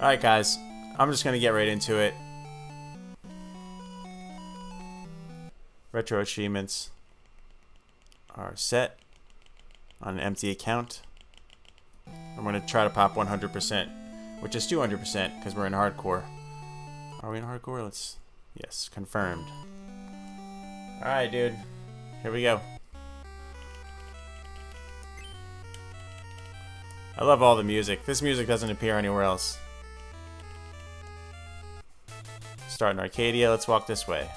Alright guys, I'm just gonna get right into it. Retro achievements are set on an empty account. I'm gonna try to pop 100%, which is 200% because we're in hardcore. Are we in hardcore? Yes, confirmed. Alright dude, here we go. I love all the music. This music doesn't appear anywhere else. Start in Arcadia, let's walk this way.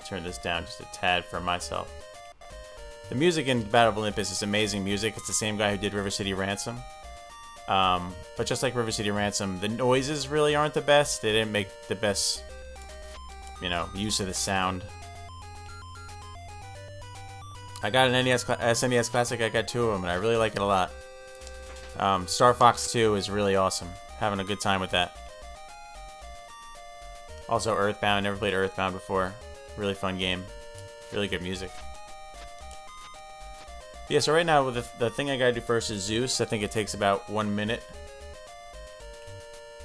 Turn this down just a tad for myself. The music in Battle of Olympus is amazing music. It's the same guy who did River City Ransom. But just like River City Ransom, the noises really aren't the best. They didn't make the best, use of the sound. I got an SNES Classic, I got 2 of them, and I really like it a lot. Star Fox 2 is really awesome. Having a good time with that. Also Earthbound, never played Earthbound before. Really fun game. Really good music. Yeah, so right now, the thing I gotta do first is Zeus. I think it takes about 1 minute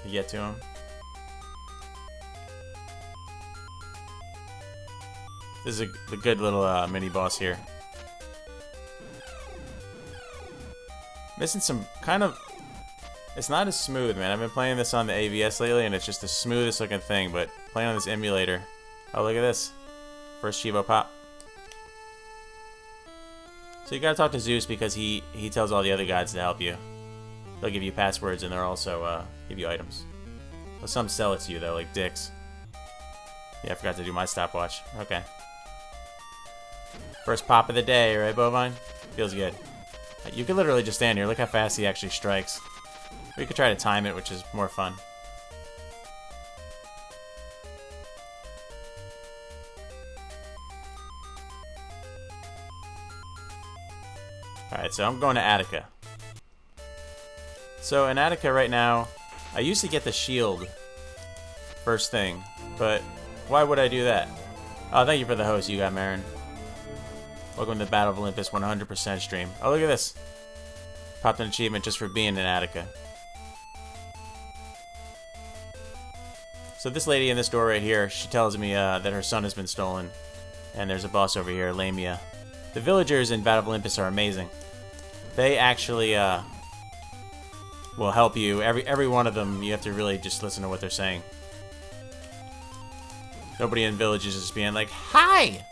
to get to him. This is a good little mini boss here. Missing some kind of... It's not as smooth, man. I've been playing this on the AVS lately, and it's just the smoothest looking thing, but playing on this emulator... Oh, look at this. First Chivo pop. So you gotta talk to Zeus because he tells all the other gods to help you. They'll give you passwords, and they'll also give you items. Well, some sell it to you, though, like dicks. Yeah, I forgot to do my stopwatch. Okay. First pop of the day, right, Bovine? Feels good. You can literally just stand here. Look how fast he actually strikes. We could try to time it, which is more fun. Alright, so I'm going to Attica. So in Attica right now, I used to get the shield first thing, but why would I do that? Oh, thank you for the host, you got Marin. Welcome to the Battle of Olympus 100% stream. Oh, look at this. Popped an achievement just for being in Attica. So this lady in this door right here, she tells me that her son has been stolen. And there's a boss over here, Lamia. The villagers in Battle of Olympus are amazing. They actually will help you. Every one of them, you have to really just listen to what they're saying. Nobody in village is just being like, "Hi!"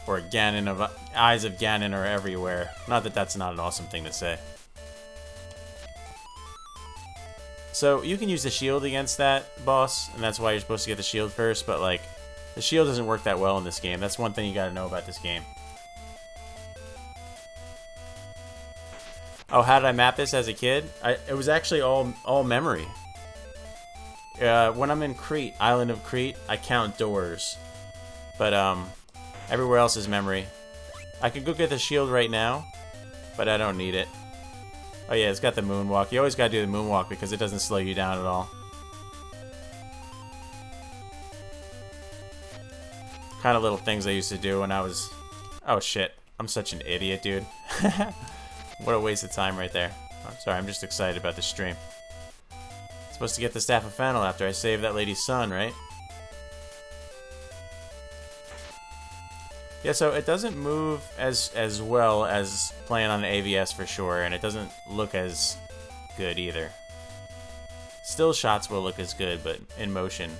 Or Ganon eyes of Ganon are everywhere. Not that that's not an awesome thing to say. So you can use the shield against that boss, and that's why you're supposed to get the shield first, but like, the shield doesn't work that well in this game. That's one thing you gotta know about this game. Oh, how did I map this as a kid? It was actually all memory. When I'm in Crete, Island of Crete, I count doors. But everywhere else is memory. I could go get the shield right now, but I don't need it. Oh yeah, it's got the moonwalk. You always gotta do the moonwalk because it doesn't slow you down at all. Kind of little things I used to do when I was... Oh shit, I'm such an idiot, dude. What a waste of time right there. I'm sorry, I'm just excited about the stream. Supposed to get the Staff of Fennel after I save that lady's son, right? Yeah, so it doesn't move as well as playing on the AVS for sure, and it doesn't look as good either. Still shots will look as good, but in motion,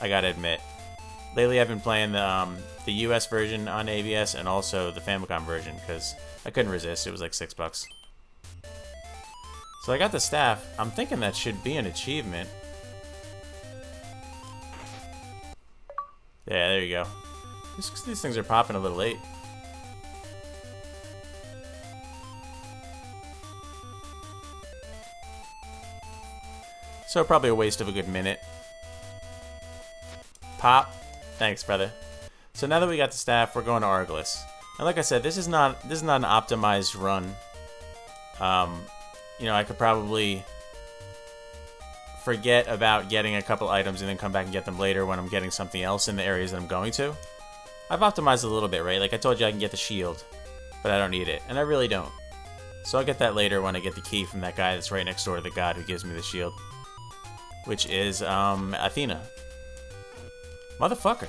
I gotta admit. Lately I've been playing the US version on AVS and also the Famicom version, because I couldn't resist, it was like $6. So I got the staff. I'm thinking that should be an achievement. Yeah, there you go. These things are popping a little late. So probably a waste of a good minute. Pop. Thanks, brother. So now that we got the staff, we're going to Argolis. And like I said, this is not an optimized run. You know, I could probably forget about getting a couple items and then come back and get them later when I'm getting something else in the areas that I'm going to. I've optimized a little bit, right? Like I told you, I can get the shield. but I don't need it, and I really don't. So I'll get that later when I get the key from that guy that's right next door to the god who gives me the shield. Which is, Athena. Motherfucker.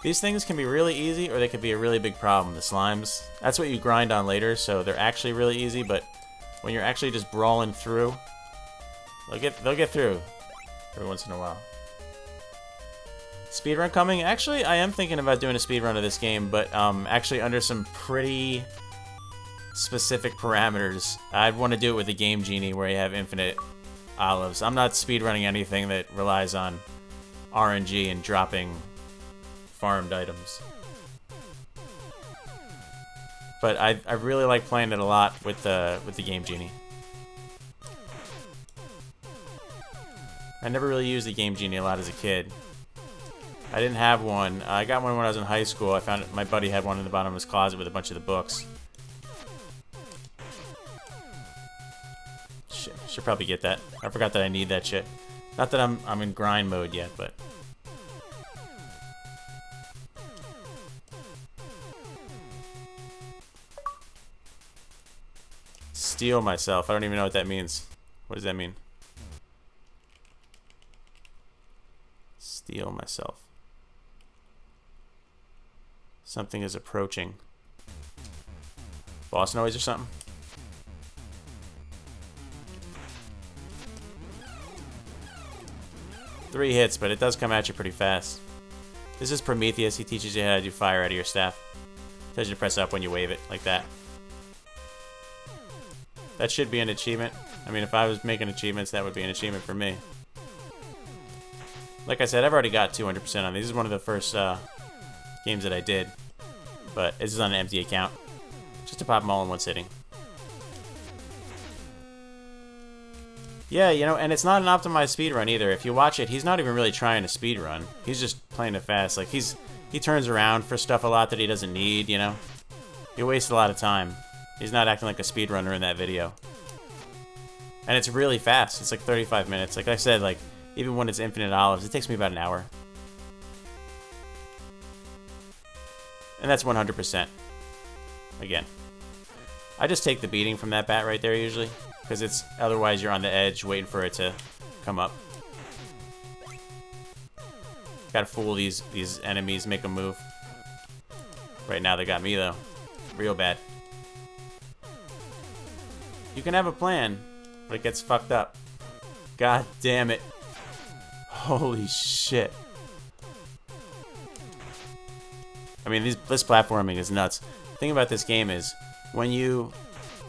These things can be really easy, or they could be a really big problem. The slimes, that's what you grind on later, so they're actually really easy, but when you're actually just brawling through, they'll get through every once in a while. Speedrun coming? Actually, I am thinking about doing a speedrun of this game, but actually under some pretty specific parameters. I'd want to do it with the Game Genie where you have infinite olives. I'm not speedrunning anything that relies on RNG and dropping farmed items. But I really like playing it a lot with the Game Genie. I never really used the Game Genie a lot as a kid. I didn't have one. I got one when I was in high school. I found my buddy had one in the bottom of his closet with a bunch of the books. Shit, should probably get that. I forgot that I need that shit. Not that I'm in grind mode yet, but steal myself. I don't even know what that means. What does that mean? Steal myself. Something is approaching. Boss noise or something? Three hits, but it does come at you pretty fast. This is Prometheus. He teaches you how to do fire out of your staff. Tells you to press up when you wave it, like that. That should be an achievement. I mean, if I was making achievements, that would be an achievement for me. Like I said, I've already got 200% on these. This is one of the first games that I did. But this is on an empty account. Just to pop them all in one sitting. Yeah, you know, and it's not an optimized speedrun either. If you watch it, he's not even really trying to speedrun. He's just playing it fast. Like, he turns around for stuff a lot that he doesn't need, you know? He wastes a lot of time. He's not acting like a speedrunner in that video. And it's really fast. It's like 35 minutes. Like I said, like, even when it's infinite olives, it takes me about an hour. And that's 100%. Again. I just take the beating from that bat right there usually. Because it's, otherwise you're on the edge waiting for it to come up. Gotta fool these enemies, make them move. Right now they got me though. Real bad. You can have a plan, but it gets fucked up. God damn it. Holy shit. I mean, this platforming is nuts. The thing about this game is, when you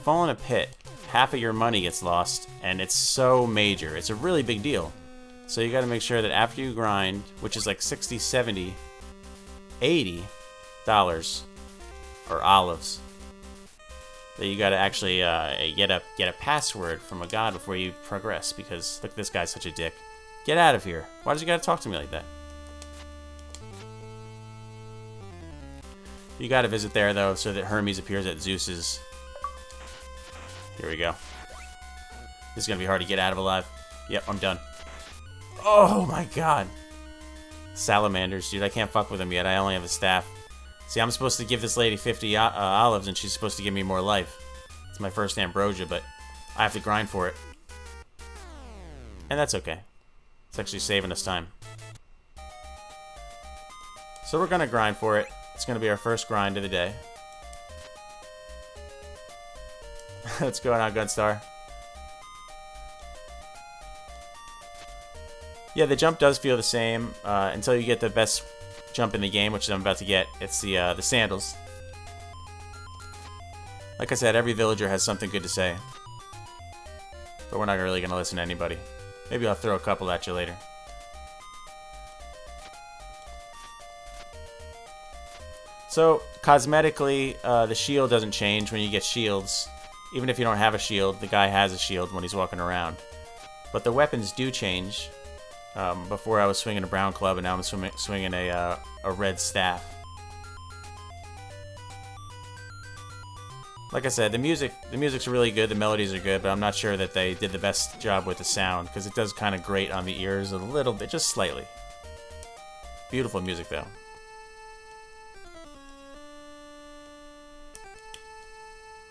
fall in a pit, half of your money gets lost, and it's so major. It's a really big deal. So you gotta make sure that after you grind, which is like 60, 70, 80 dollars, or olives, that you gotta actually get a password from a god before you progress, because look, this guy's such a dick. Get out of here. Why does you gotta talk to me like that? You gotta visit there though, so that Hermes appears at Zeus's. Here we go. This is gonna be hard to get out of alive. Yep, I'm done. Oh my god. Salamanders, dude, I can't fuck with them yet. I only have a staff. See, I'm supposed to give this lady 50 olives, and she's supposed to give me more life. It's my first Ambrosia, but I have to grind for it. And that's okay. It's actually saving us time. So we're gonna grind for it. It's gonna be our first grind of the day. What's going on, Gunstar? Yeah, the jump does feel the same until you get the best jump in the game, which I'm about to get. It's the sandals. Like I said, every villager has something good to say. But we're not really going to listen to anybody. Maybe I'll throw a couple at you later. So, cosmetically, the shield doesn't change when you get shields. Even if you don't have a shield, the guy has a shield when he's walking around. But the weapons do change. Before I was swinging a brown club, and now I'm swinging a red staff. Like I said, the music's really good, the melodies are good, but I'm not sure that they did the best job with the sound, because it does kind of grate on the ears a little bit, just slightly. Beautiful music, though.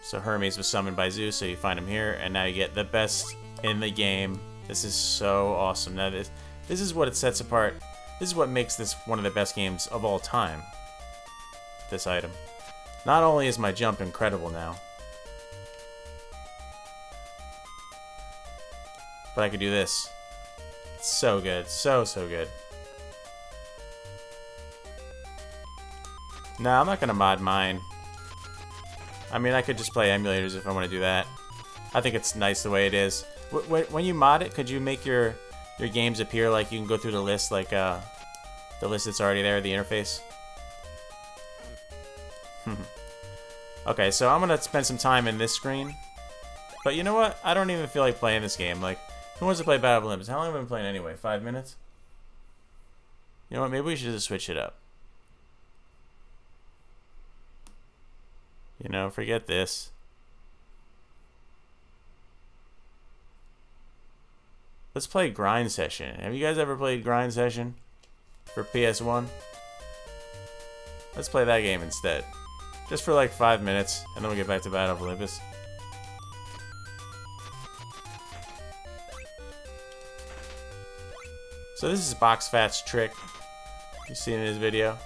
So Hermes was summoned by Zeus, so you find him here, and now you get the best in the game. This is so awesome. Now this is what it sets apart. This is what makes this one of the best games of all time. This item. Not only is my jump incredible now, but I could do this. It's so good. So good. No, I'm not going to mod mine. I mean, I could just play emulators if I want to do that. I think it's nice the way it is. When you mod it, could you make your games appear like you can go through the list, like the list that's already there, the interface? Okay, so I'm going to spend some time in this screen. But you know what? I don't even feel like playing this game. Like, who wants to play Battle of Olympus? How long have I been playing anyway? 5 minutes? You know what? Maybe we should just switch it up. You know, forget this. Let's play Grind Session. Have you guys ever played Grind Session for PS1? Let's play that game instead. Just for like 5 minutes, and then we'll get back to Battle of Olympus. So this is Box Fat's trick. You've seen it in his video.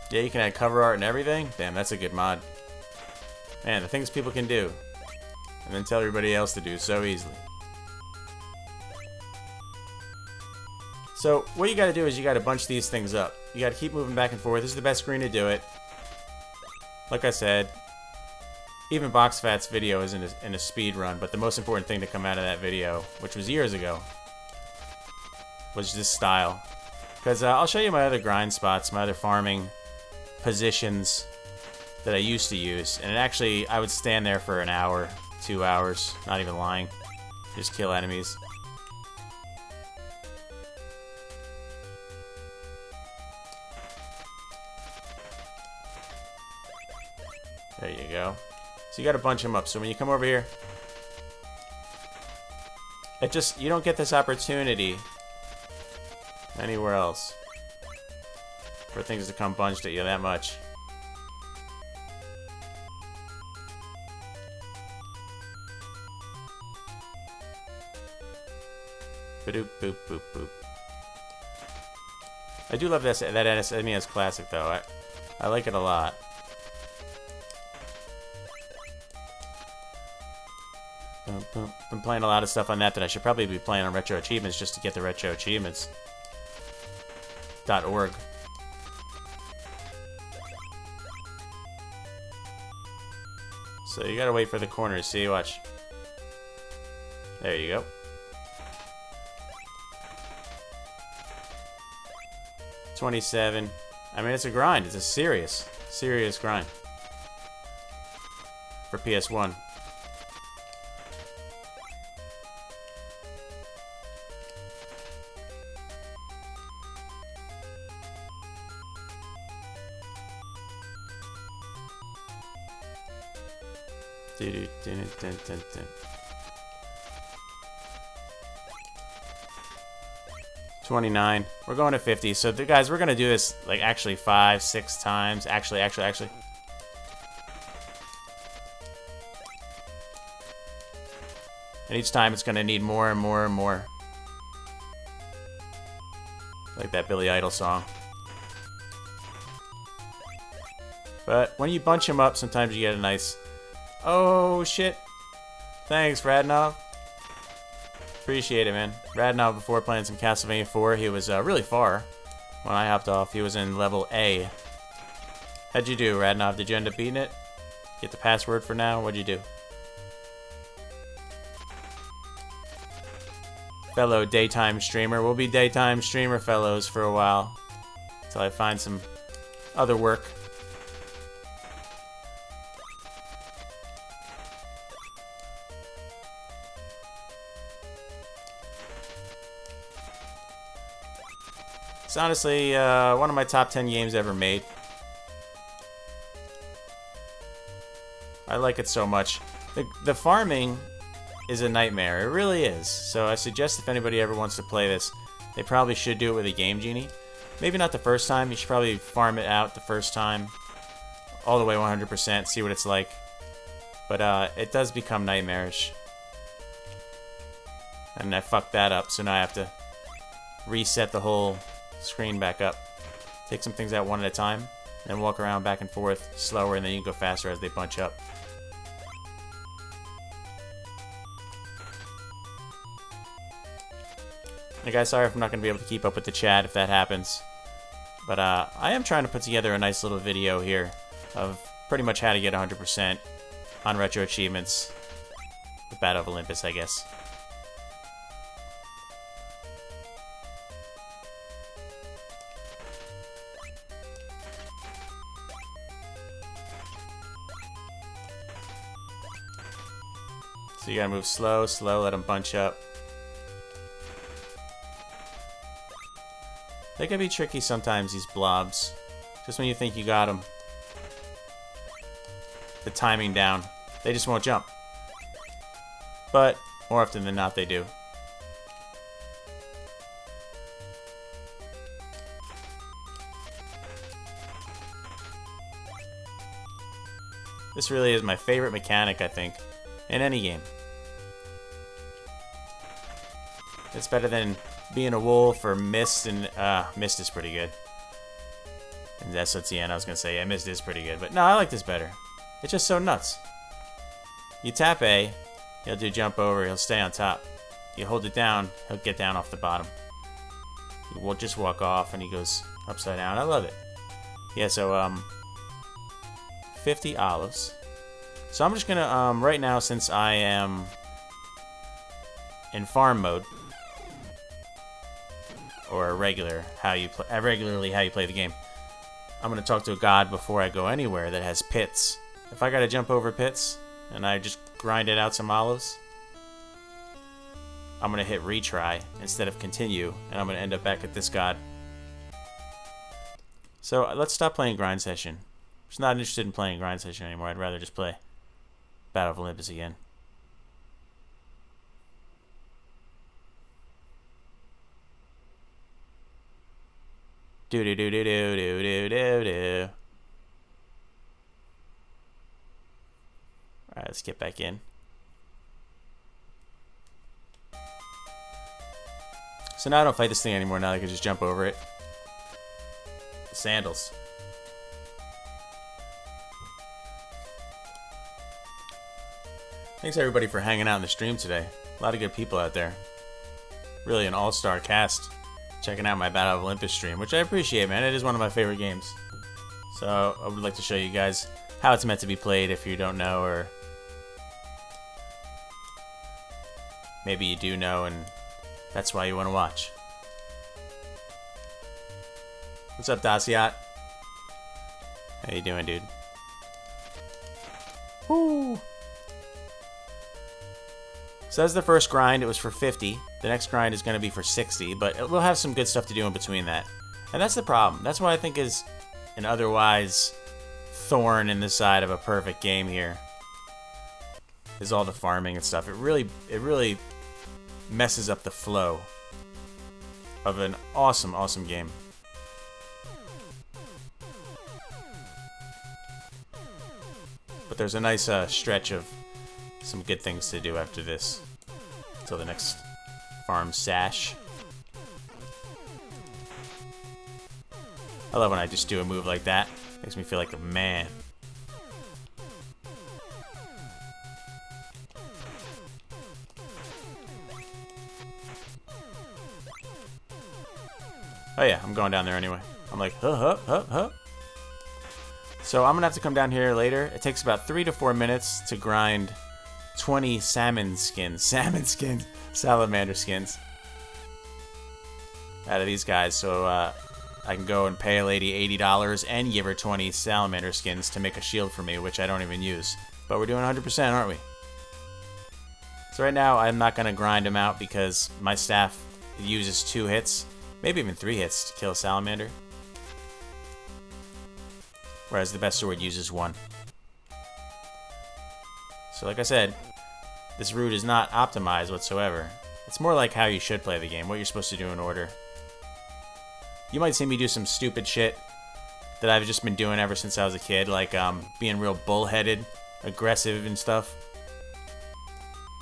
Yeah, you can add cover art and everything. Damn, that's a good mod. Man, the things people can do. And then tell everybody else to do so easily. So, what you gotta do is you gotta bunch these things up. You gotta keep moving back and forth. This is the best screen to do it. Like I said, even Box Fat's video is in a speed run, but the most important thing to come out of that video, which was years ago, was this style. Because I'll show you my other grind spots, my other farming positions that I used to use, and actually I would stand there for an hour, 2 hours, not even lying, just kill enemies. There you go. So you gotta bunch them up. So when you come over here, you don't get this opportunity anywhere else for things to come bunched at you that much. Ba-doop, boop, boop, boop. I do love that NES Classic though. I like it a lot. Been playing a lot of stuff on that I should probably be playing on Retro Achievements just to get the Retro Achievements. .org. So you gotta wait for the corners. See, watch. There you go. $27. I mean, it's a grind. It's a serious grind for PS1. $29. We're going to 50. So, guys, we're gonna do this like actually 5, 6 times. Actually. And each time it's gonna need more and more and more. Like that Billy Idol song. But when you bunch them up, sometimes you get a nice... Oh, shit. Thanks, Radnov. Appreciate it, man. Radnov, before playing some Castlevania 4, he was really far. When I hopped off, he was in level A. How'd you do, Radnov? Did you end up beating it? Get the password for now? What'd you do? Fellow daytime streamer. We'll be daytime streamer fellows for a while. Until I find some other work. It's honestly one of my top 10 games ever made. I like it so much. The farming is a nightmare. It really is. So I suggest if anybody ever wants to play this, They probably should do it with a Game Genie. Maybe not the first time. You should probably farm it out the first time. All the way 100%, see what it's like. But it does become nightmarish. And I fucked that up, so now I have to reset the whole screen back up. Take some things out one at a time, and walk around back and forth slower, and then you can go faster as they bunch up. Hey guys, sorry if I'm not going to be able to keep up with the chat if that happens. But I am trying to put together a nice little video here of pretty much how to get 100% on retro achievements with Battle of Olympus, I guess. So you gotta move slow, let them bunch up. They can be tricky sometimes, these blobs. Just when you think you got them. The timing down. They just won't jump. But, more often than not, they do. This really is my favorite mechanic, I think, in any game. It's better than being a wolf or Mist, and Mist is pretty good. And that's what's the end. I was gonna say, yeah, Mist is pretty good, but no, I like this better. It's just so nuts. You tap A, he'll do jump over, he'll stay on top. You hold it down, he'll get down off the bottom. You will just walk off and he goes upside down. I love it. Yeah, so 50 olives. So I'm just gonna right now, since I am in farm mode, or regularly how you play the game, I'm gonna talk to a god before I go anywhere that has pits. If I gotta jump over pits and I just grinded out some olives, I'm gonna hit retry instead of continue, and I'm gonna end up back at this god. So let's stop playing grind session. I'm just not interested in playing grind session anymore. I'd rather just play Battle of Olympus again. Do do do do do do do do do. Alright, let's get back in. So now I don't fight this thing anymore. Now I can just jump over it. The sandals. Thanks everybody for hanging out in the stream today. A lot of good people out there. Really an all-star cast. Checking out my Battle of Olympus stream, which I appreciate, man. It is one of my favorite games. So I would like to show you guys how it's meant to be played if you don't know, or maybe you do know and that's why you want to watch. What's up, Daciat? How you doing, dude? Woo! So that's the first grind. It was for 50. The next grind is going to be for 60, but we'll have some good stuff to do in between that. And that's the problem. That's what I think is an otherwise thorn in the side of a perfect game here, is all the farming and stuff. It really messes up the flow of an awesome, awesome game. But there's a nice stretch of some good things to do after this, until the next farm sash. I love when I just do a move like that. Makes me feel like a man. Oh yeah, I'm going down there anyway. I'm like, huh. So I'm gonna have to come down here later. It takes about 3 to 4 minutes to grind 20 salamander skins out of these guys, so I can go and pay a lady $80 and give her 20 salamander skins to make a shield for me, which I don't even use. But we're doing 100%, aren't we? So right now I'm not going to grind them out because my staff uses 2 hits, maybe even 3 hits to kill a salamander, whereas the best sword uses 1. So like I said, this route is not optimized whatsoever. It's more like how you should play the game, what you're supposed to do in order. You might see me do some stupid shit that I've just been doing ever since I was a kid, like being real bullheaded, aggressive and stuff.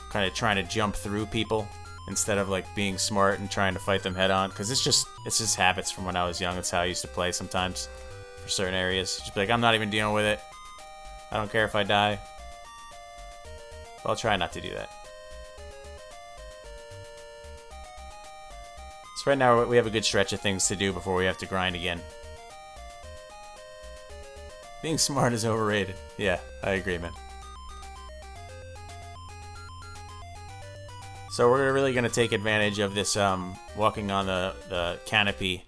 Kind of trying to jump through people instead of like being smart and trying to fight them head on. Because it's just habits from when I was young. That's how I used to play sometimes for certain areas. Just be like, I'm not even dealing with it. I don't care if I die. But I'll try not to do that. So right now we have a good stretch of things to do before we have to grind again. Being smart is overrated. Yeah, I agree, man. So we're really going to take advantage of this walking on the canopy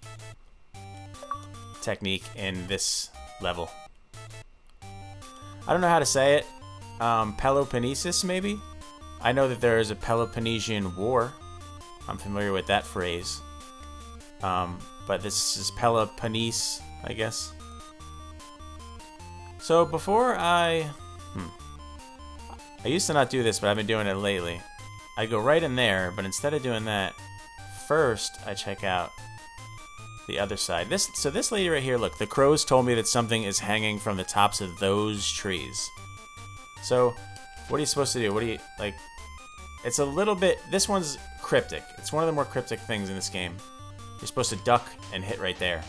technique in this level. I don't know how to say it. Peloponnesus, maybe? I know that there is a Peloponnesian War. I'm familiar with that phrase. But this is Peloponnese, I guess. So before I used to not do this, but I've been doing it lately. I go right in there, but instead of doing that, first I check out the other side. So this lady right here, look, the crows told me that something is hanging from the tops of those trees. So what are you supposed to do? What do you, like, it's a little bit, this one's cryptic. It's one of the more cryptic things in this game. You're supposed to duck and hit right there.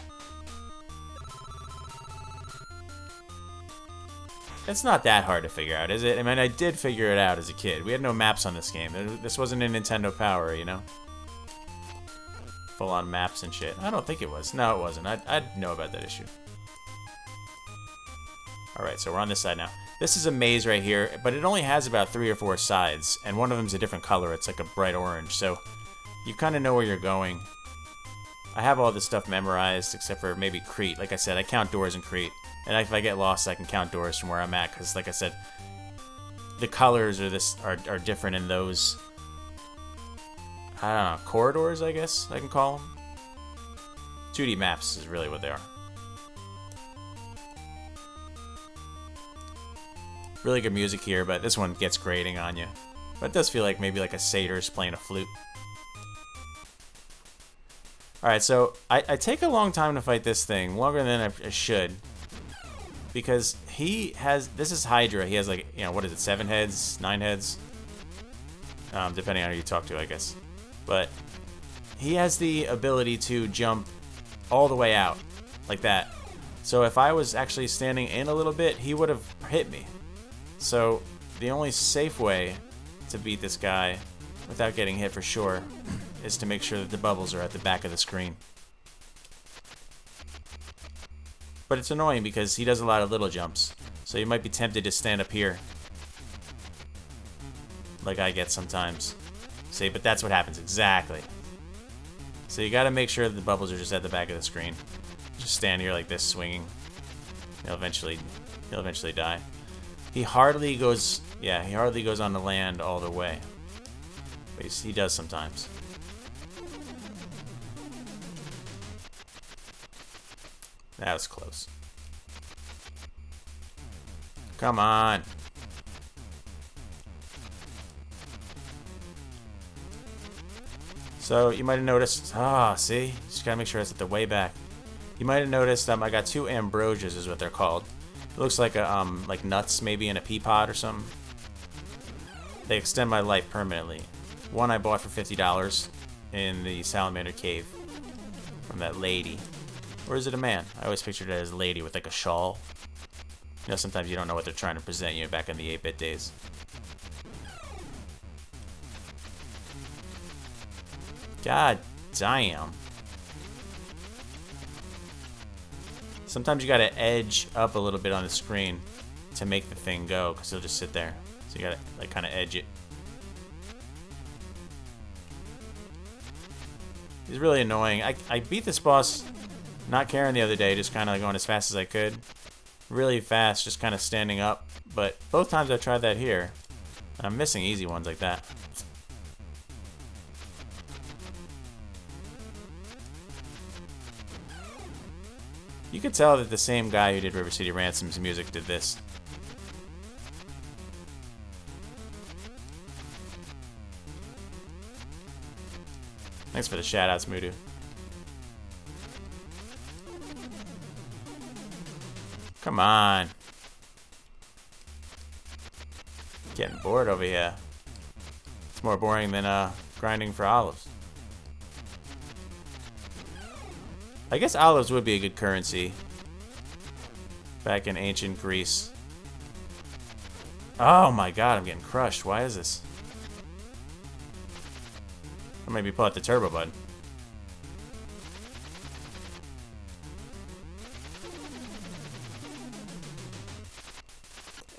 It's not that hard to figure out, is it? I mean, I did figure it out as a kid. We had no maps on this game. This wasn't a Nintendo Power, you know? Full-on maps and shit. I don't think it was. No, it wasn't. I'd know about that issue. Alright, so we're on this side now. This is a maze right here, but it only has about 3 or 4 sides, and one of them's a different color. It's like a bright orange, so you kind of know where you're going. I have all this stuff memorized, except for maybe Crete. Like I said, I count doors in Crete. And if I get lost, I can count doors from where I'm at, because, like I said, the colors are different in those, I don't know, corridors, I guess I can call them. 2D maps is really what they are. Really good music here, but this one gets grating on you. But it does feel like maybe like a satyr's playing a flute. Alright, so I take a long time to fight this thing, longer than I should. Because he has, this is Hydra, he has like, you know, what is it, 7 heads, 9 heads? Depending on who you talk to, I guess. But he has the ability to jump all the way out, like that. So if I was actually standing in a little bit, he would have hit me. So the only safe way to beat this guy, without getting hit for sure, is to make sure that the bubbles are at the back of the screen. But it's annoying because he does a lot of little jumps. So you might be tempted to stand up here. Like I get sometimes. See, but that's what happens, exactly. So you gotta make sure that the bubbles are just at the back of the screen. Just stand here like this, swinging. He'll eventually die. He hardly goes, yeah, he hardly goes on the land all the way. But he does sometimes. That was close. Come on. So you might have noticed, see? Just gotta make sure it's at the way back. You might have noticed I got 2 Ambrosias is what they're called. It looks like a like nuts maybe in a pea pod or something. They extend my life permanently. One I bought for $50 in the Salamander cave from that lady. Or is it a man? I always pictured it as a lady with like a shawl. You know, sometimes you don't know what they're trying to present you back in the 8-bit days. God damn. Sometimes you gotta edge up a little bit on the screen to make the thing go, because it'll just sit there. So you gotta like kind of edge it. He's really annoying. I beat this boss not caring the other day, just kind of going as fast as I could. Really fast, just kind of standing up. But both times I tried that here, I'm missing easy ones like that. You could tell that the same guy who did River City Ransom's music did this. Thanks for the shoutouts, Mudu. Come on. Getting bored over here. It's more boring than grinding for olives. I guess olives would be a good currency back in ancient Greece. Oh my god, I'm getting crushed. Why is this? Or maybe pull out the turbo button.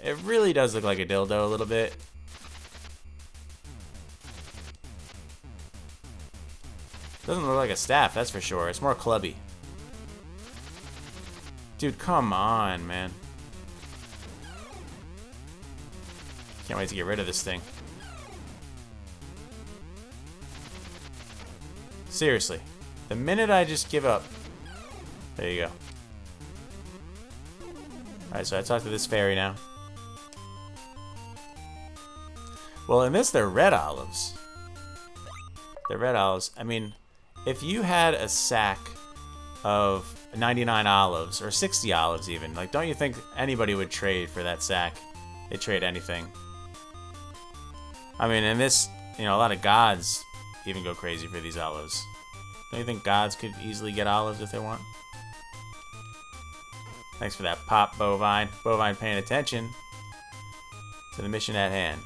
It really does look like a dildo a little bit. Doesn't look like a staff, that's for sure. It's more clubby. Dude, come on, man. Can't wait to get rid of this thing. Seriously. The minute I just give up. There you go. Alright, so I talked to this fairy now. Well, in this, they're red olives. They're red olives. I mean, if you had a sack of 99 olives, or 60 olives even, like, don't you think anybody would trade for that sack? They'd trade anything. I mean, in this, you know, a lot of gods even go crazy for these olives. Don't you think gods could easily get olives if they want? Thanks for that pop, Bovine. Bovine paying attention to the mission at hand.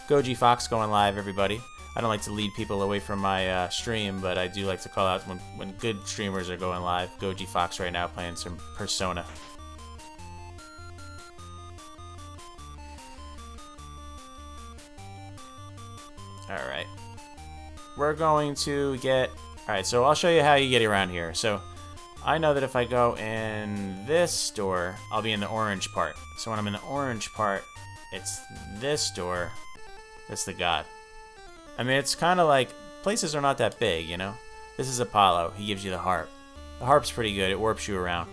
Goji Fox going live, everybody. I don't like to lead people away from my stream, but I do like to call out when good streamers are going live. Goji Fox right now playing some Persona. Alright. We're going to get... Alright, so I'll show you how you get around here. So, I know that if I go in this door, I'll be in the orange part. So when I'm in the orange part, it's this door. That's the god. I mean, it's kind of like... Places are not that big, you know? This is Apollo. He gives you the harp. The harp's pretty good. It warps you around.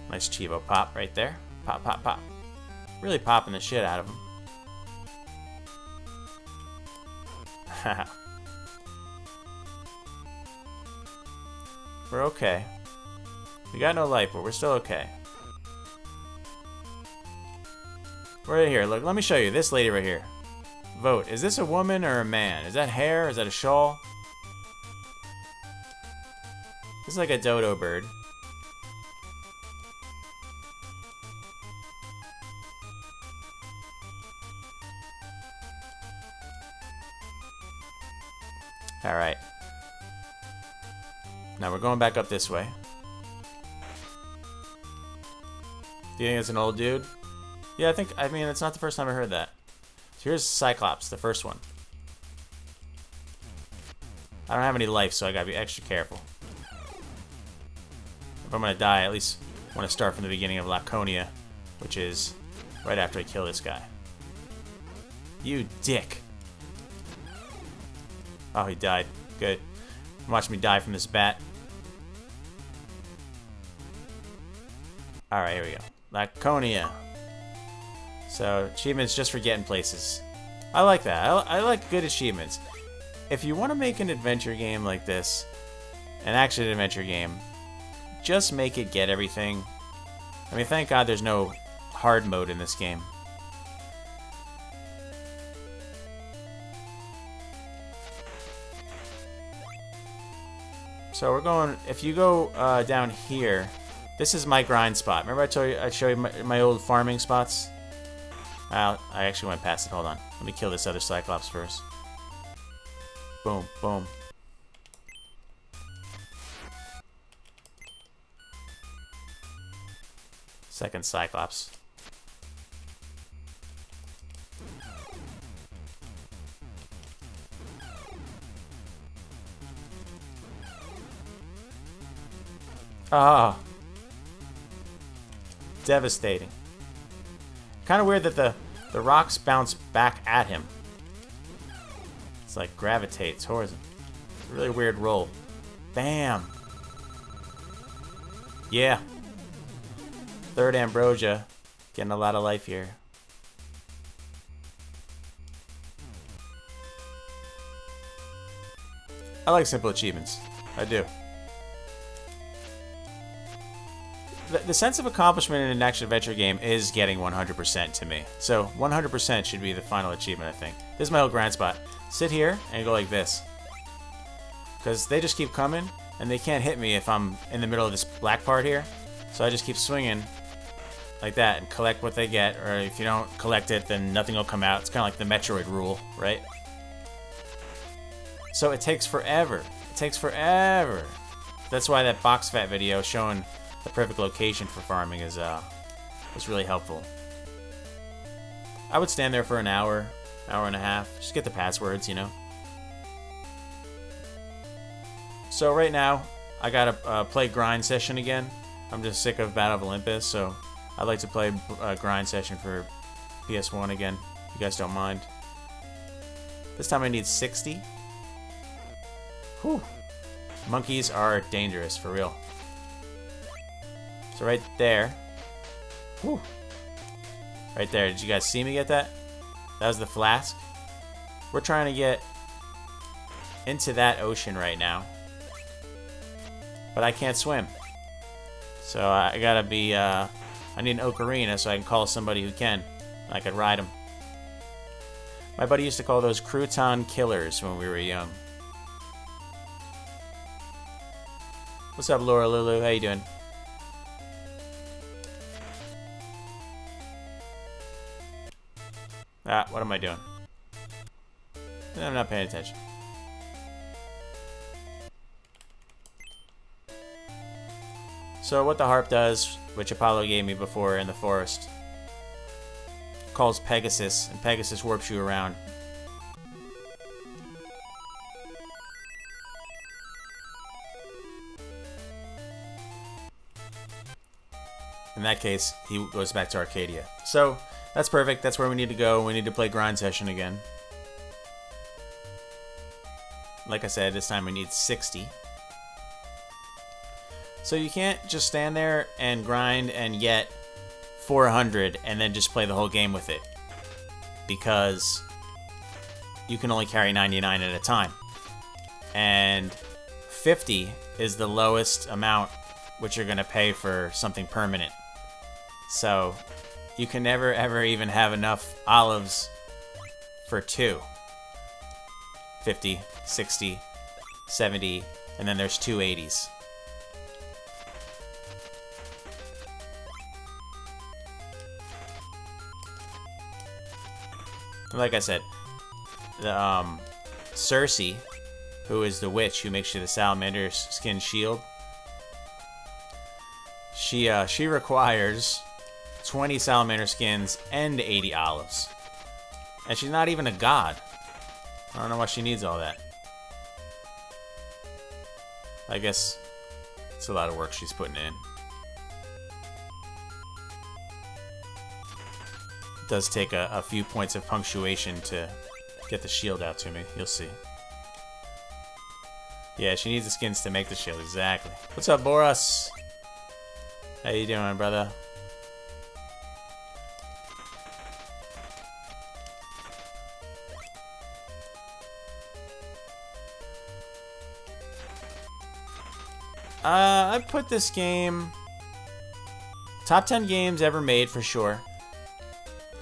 Nice Chivo pop right there. Pop, pop, pop. Really popping the shit out of him. We're okay. We got no life, but we're still okay. Right here, look, let me show you this lady right here. Vote. Is this a woman or a man? Is that hair? Is that a shawl? This is like a dodo bird. Alright. Now we're going back up this way. Do you think it's an old dude? Yeah, I mean, it's not the first time I heard that. So here's Cyclops, the first one. I don't have any life, so I gotta be extra careful. If I'm gonna die, I at least want to start from the beginning of Laconia, which is right after I kill this guy. You dick. Oh, he died. Good. Watch me die from this bat. Alright, here we go. Laconia. So, achievements just for getting places. I like that. I like good achievements. If you want to make an adventure game like this, an action-adventure game, just make it get everything. I mean, thank God there's no hard mode in this game. So we're going, if you go down here, this is my grind spot. Remember I told you I'd show you my old farming spots? I actually went past it. Hold on. Let me kill this other Cyclops first. Boom, boom. Second Cyclops. Ah. Devastating. Kind of weird that the rocks bounce back at him. It's like gravitates towards him. It's a really weird roll. Bam. Yeah. Third Ambrosia. Getting a lot of life here. I like simple achievements. I do. the sense of accomplishment in an action-adventure game is getting 100% to me. So 100% should be the final achievement, I think. This is my old grind spot. Sit here and go like this. Because they just keep coming, and they can't hit me if I'm in the middle of this black part here. So I just keep swinging like that and collect what they get. Or if you don't collect it, then nothing will come out. It's kind of like the Metroid rule, right? So it takes forever. It takes forever. That's why that box fat video showing the perfect location for farming is was really helpful. I would stand there for an hour, hour and a half, just get the passwords, you know. So right now, I gotta play grind session again. I'm just sick of Battle of Olympus, so I'd like to play a grind session for PS1 again, if you guys don't mind. This time I need 60. Whew. Monkeys are dangerous, for real. So right there. Whew. Right there. Did you guys see me get that? That was the flask. We're trying to get into that ocean right now. But I can't swim. So I gotta be, I need an Ocarina so I can call somebody who can. And I could ride them. My buddy used to call those crouton killers when we were young. What's up, Laura Lulu? How you doing? Ah, what am I doing? I'm not paying attention. So what the harp does, which Apollo gave me before in the forest, calls Pegasus, and Pegasus warps you around. In that case, he goes back to Arcadia. So, that's perfect. That's where we need to go. We need to play grind session again. Like I said, this time we need 60. So you can't just stand there and grind and get 400 and then just play the whole game with it. Because you can only carry 99 at a time. And 50 is the lowest amount which you're going to pay for something permanent. So you can never ever even have enough olives for 2. 50, 60, 70, and then there's 2 80s. Like I said, the Circe, who is the witch who makes you the Salamander's skin shield, she requires 20 salamander skins and 80 olives. And she's not even a god. I don't know why she needs all that. I guess it's a lot of work she's putting in. It does take a few points of punctuation to get the shield out to me. You'll see. Yeah, she needs the skins to make the shield, exactly. What's up, Boris? How you doing, brother? I put this game top 10 games ever made for sure.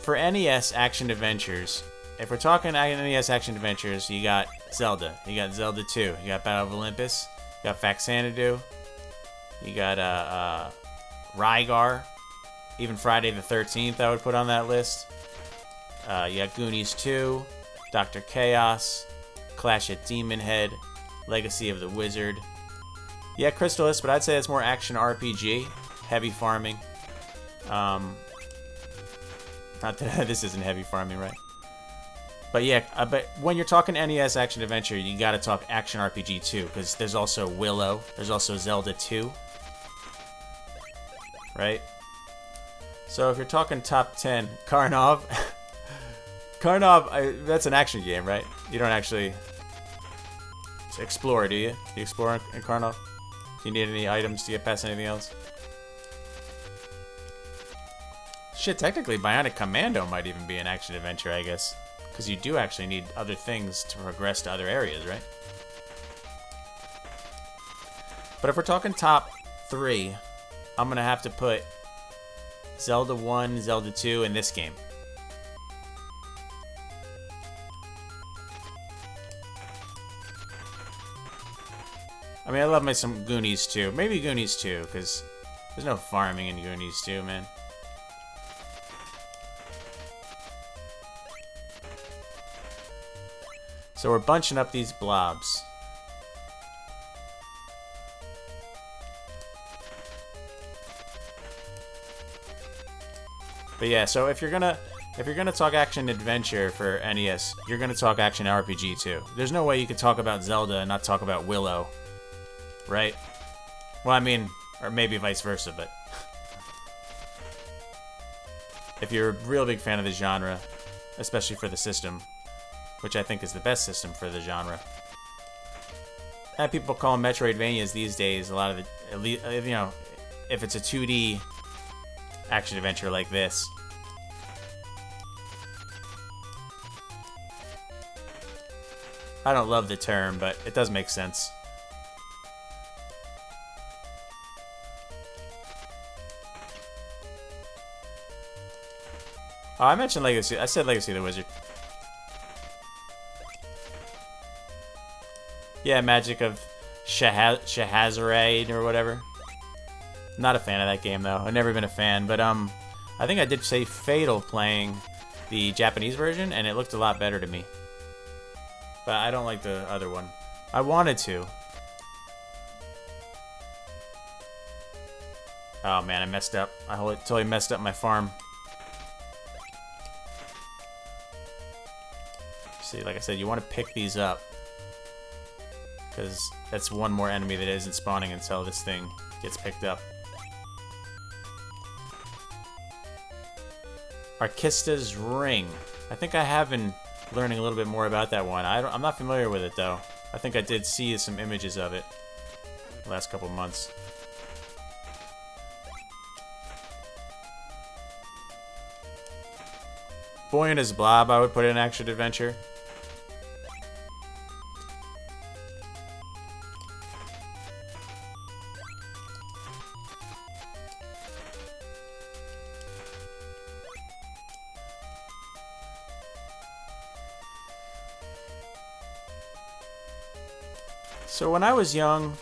For NES action adventures, if we're talking NES action adventures, you got Zelda, you got Zelda 2, you got Battle of Olympus, you got Faxanadu, you got Rygar, even Friday the 13th I would put on that list. You got Goonies 2, Dr. Chaos, Clash at Demon Head, Legacy of the Wizard. Yeah, Crystalis, but I'd say it's more action RPG, heavy farming. Not that this isn't heavy farming, right? But yeah, but when you're talking NES action adventure, you gotta talk action RPG too, because there's also Willow, there's also Zelda 2, right? So if you're talking top 10, Karnov, Karnov, that's an action game, right? You don't actually explore, do you? Do you explore in Karnov? Do you need any items to get past anything else? Shit, technically Bionic Commando might even be an action adventure, I guess. Because you do actually need other things to progress to other areas, right? But if we're talking top 3, I'm going to have to put Zelda 1, Zelda 2 in this game. I mean, I love me some Goonies 2. Maybe Goonies 2, because there's no farming in Goonies 2, man. So we're bunching up these blobs. But yeah, so if you're gonna talk action adventure for NES, you're gonna talk action RPG too. There's no way you could talk about Zelda and not talk about Willow. Right? Well, I mean, or maybe vice versa, but if you're a real big fan of the genre, especially for the system, which I think is the best system for the genre. And people call them Metroidvanias these days. A lot of the, at least, you know, if it's a 2D action adventure like this. I don't love the term, but it does make sense. Oh, I mentioned Legacy. I said Legacy of the Wizard. Yeah, Magic of Shahrazad or whatever. Not a fan of that game, though. I've never been a fan, but I think I did say Fatal playing the Japanese version, and it looked a lot better to me. But I don't like the other one. I wanted to. Oh man, I messed up. I totally messed up my farm. See, like I said, you want to pick these up. Because that's one more enemy that isn't spawning until this thing gets picked up. Arkista's Ring. I think I have been learning a little bit more about that one. I'm not familiar with it, though. I think I did see some images of it the last couple months. Boy and His Blob, I would put in action adventure. So when I was young,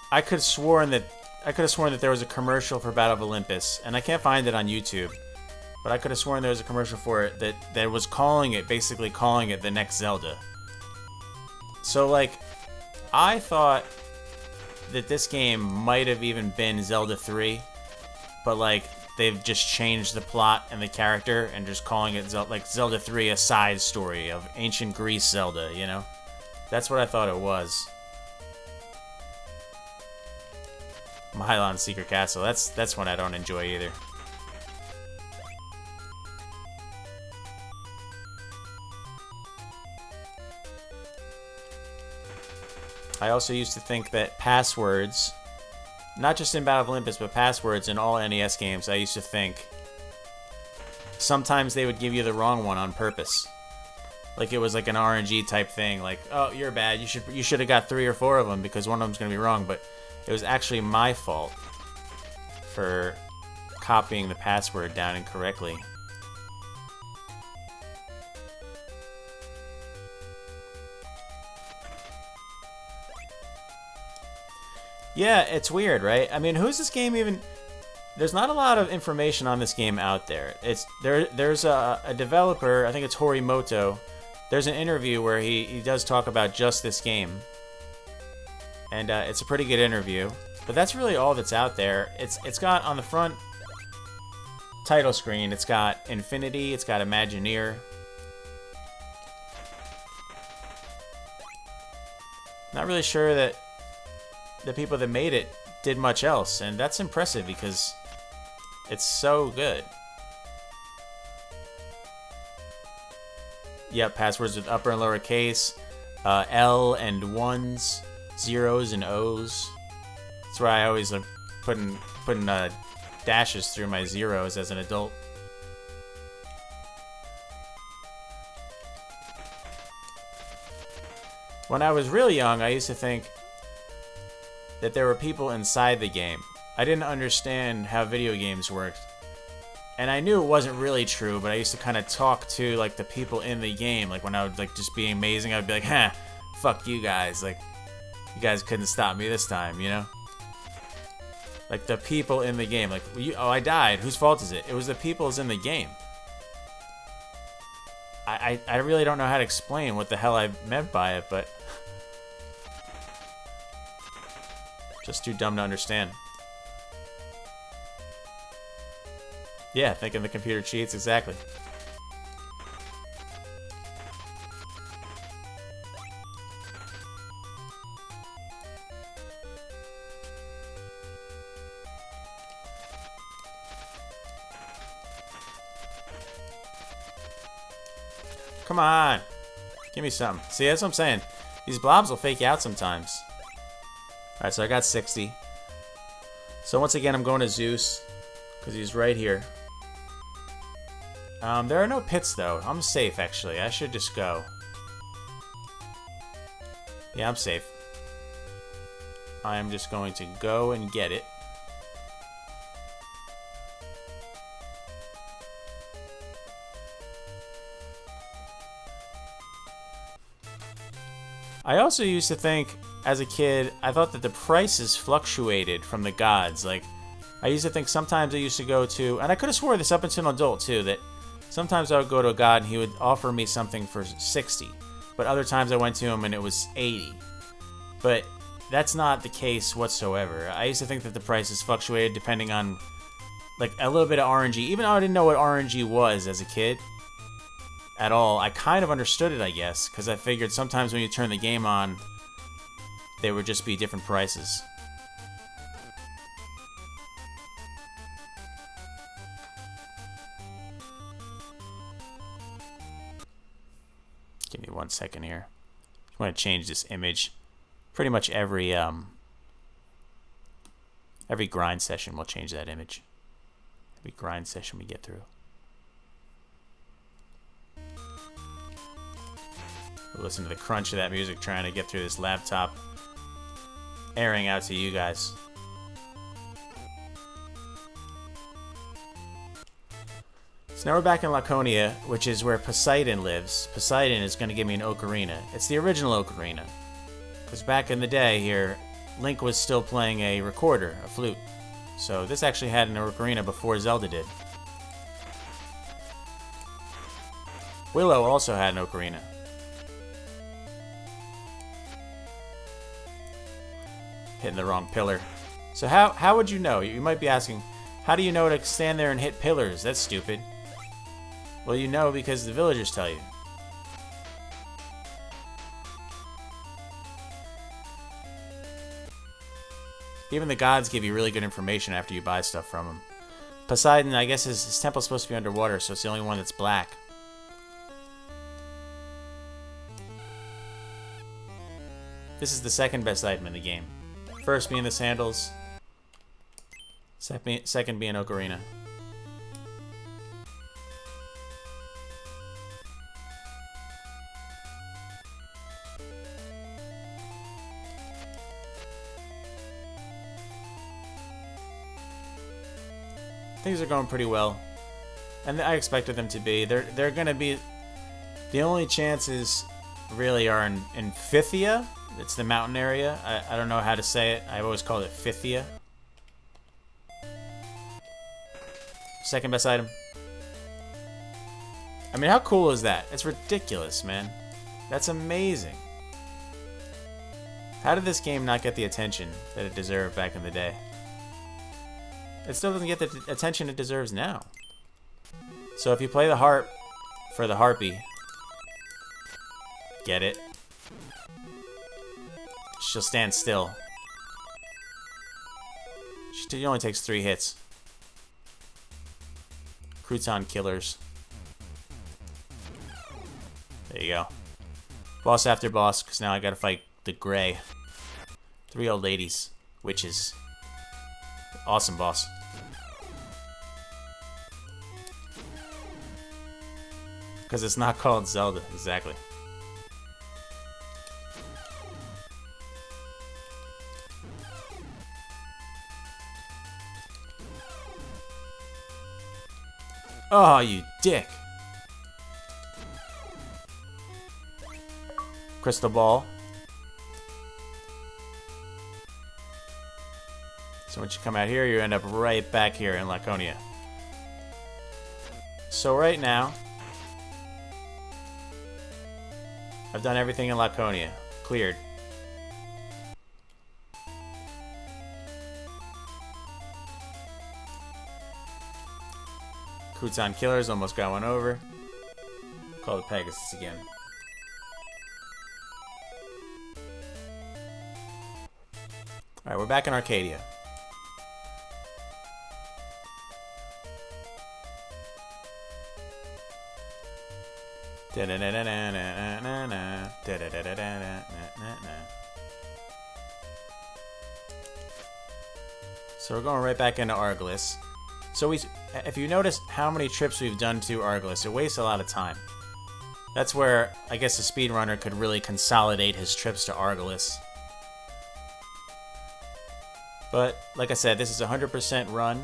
I could have sworn that there was a commercial for Battle of Olympus, and I can't find it on YouTube. But I could have sworn there was a commercial for it that was basically calling it the next Zelda. So like, I thought that this game might have even been Zelda 3, but like they've just changed the plot and the character and just calling it Zelda 3, a side story of ancient Greece Zelda, you know? That's what I thought it was. Mylon's Secret Castle, that's one I don't enjoy either. I also used to think that passwords, not just in Battle of Olympus, but passwords in all NES games, I used to think sometimes they would give you the wrong one on purpose. Like it was like an RNG type thing, like, oh, you're bad, you should have got 3 or 4 of them because one of them's going to be wrong, but it was actually my fault for copying the password down incorrectly. Yeah, it's weird, right? I mean, who's this game even... There's not a lot of information on this game out there. There's a developer, I think it's Horimoto. There's an interview where he does talk about just this game. And it's a pretty good interview. But that's really all that's out there. It's got on the front title screen, it's got Infinity, it's got Imagineer. Not really sure that the people that made it did much else, and that's impressive because it's so good. Yep, passwords with upper and lower case, L and ones, zeros and O's. That's why I always like putting dashes through my zeros as an adult. When I was really young, I used to think that there were people inside the game. I didn't understand how video games worked. And I knew it wasn't really true, but I used to kind of talk to, like, the people in the game. Like, when I would, like, just be amazing, I would be like, "Ha, fuck you guys. Like, you guys couldn't stop me this time, you know?" Like, the people in the game. Like, oh, I died. Whose fault is it? It was the people's in the game. I really don't know how to explain what the hell I meant by it, but... just too dumb to understand. Yeah, thinking the computer cheats, exactly. Come on. Give me something. See, that's what I'm saying. These blobs will fake you out sometimes. Alright, so I got 60. So once again, I'm going to Zeus, because he's right here. There are no pits, though. I'm safe, actually. I should just go. Yeah, I'm safe. I am just going to go and get it. I also used to think, as a kid, I thought that the prices fluctuated from the gods. Like, I used to think sometimes I used to go to, and I could have swore this up until an adult too, that sometimes I would go to a god and he would offer me something for 60. But other times I went to him and it was 80. But that's not the case whatsoever. I used to think that the prices fluctuated depending on, like, a little bit of RNG. Even though I didn't know what RNG was as a kid at all, I kind of understood it, I guess, because I figured sometimes when you turn the game on, they would just be different prices. Give me 1 second here. I want to change this image. Pretty much every grind session we'll change that image. Every grind session we get through. Listen to the crunch of that music trying to get through this laptop. Airing out to you guys. So now we're back in Laconia, which is where Poseidon lives. Poseidon is going to give me an ocarina. It's the original ocarina. Because back in the day here, Link was still playing a recorder, a flute. So this actually had an ocarina before Zelda did. Willow also had an ocarina. Hitting the wrong pillar. So how would you know? You might be asking, how do you know to stand there and hit pillars? That's stupid. Well, you know because the villagers tell you. Even the gods give you really good information after you buy stuff from them. Poseidon, I guess his temple's supposed to be underwater, so it's the only one that's black. This is the second best item in the game. First being the sandals, second being ocarina. Things are going pretty well, and I expected them to be. They're going to be. The only chances really are in Phrygia. It's the mountain area. I don't know how to say it. I've always called it Phrygia. Second best item. I mean, how cool is that? It's ridiculous, man. That's amazing. How did this game not get the attention that it deserved back in the day? It still doesn't get the attention it deserves now. So if you play the harp for the harpy, get it? She'll stand still. She only takes 3 hits. Crouton killers. There you go. Boss after boss, because now I gotta fight the Grey. 3 old ladies. Witches. Awesome boss. Because it's not called Zelda, exactly. Oh, you dick. Crystal ball. So once you come out here, you end up right back here in Laconia. So right now, I've done everything in Laconia. Cleared. Kutan Killers almost got one over. Call it Pegasus again. Alright, we're back in Arcadia. So we're going right back into Argolis. So if you notice how many trips we've done to Argolis, it wastes a lot of time. That's where I guess a speedrunner could really consolidate his trips to Argolis. But like I said, this is a 100% run,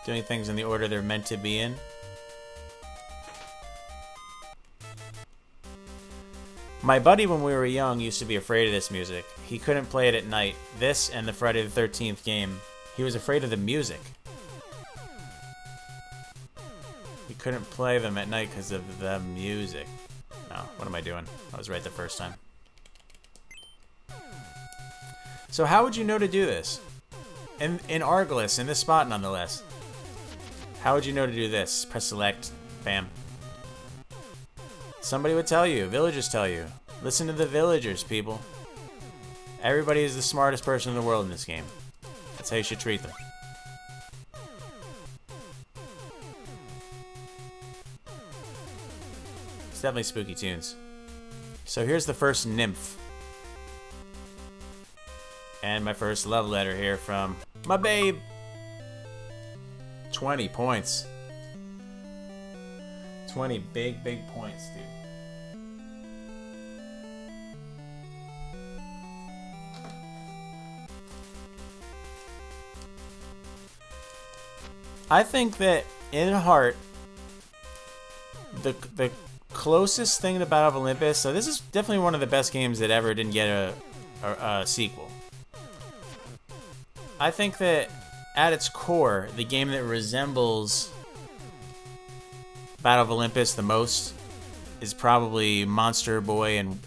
doing things in the order they're meant to be in. My buddy, when we were young, used to be afraid of this music. He couldn't play it at night. This and the Friday the 13th game, he was afraid of the music. He couldn't play them at night because of the music. No, what am I doing? I was right the first time. So how would you know to do this? In Argolis, in this spot nonetheless. How would you know to do this? Press select. Bam. Somebody would tell you. Villagers tell you. Listen to the villagers, people. Everybody is the smartest person in the world in this game. That's how you should treat them. It's definitely spooky tunes. So here's the first nymph. And my first love letter here from my babe. 20 points. 20 big points, dude. I think that in heart, the closest thing to Battle of Olympus, so this is definitely one of the best games that ever didn't get a sequel. I think that at its core, the game that resembles Battle of Olympus the most is probably Monster Boy and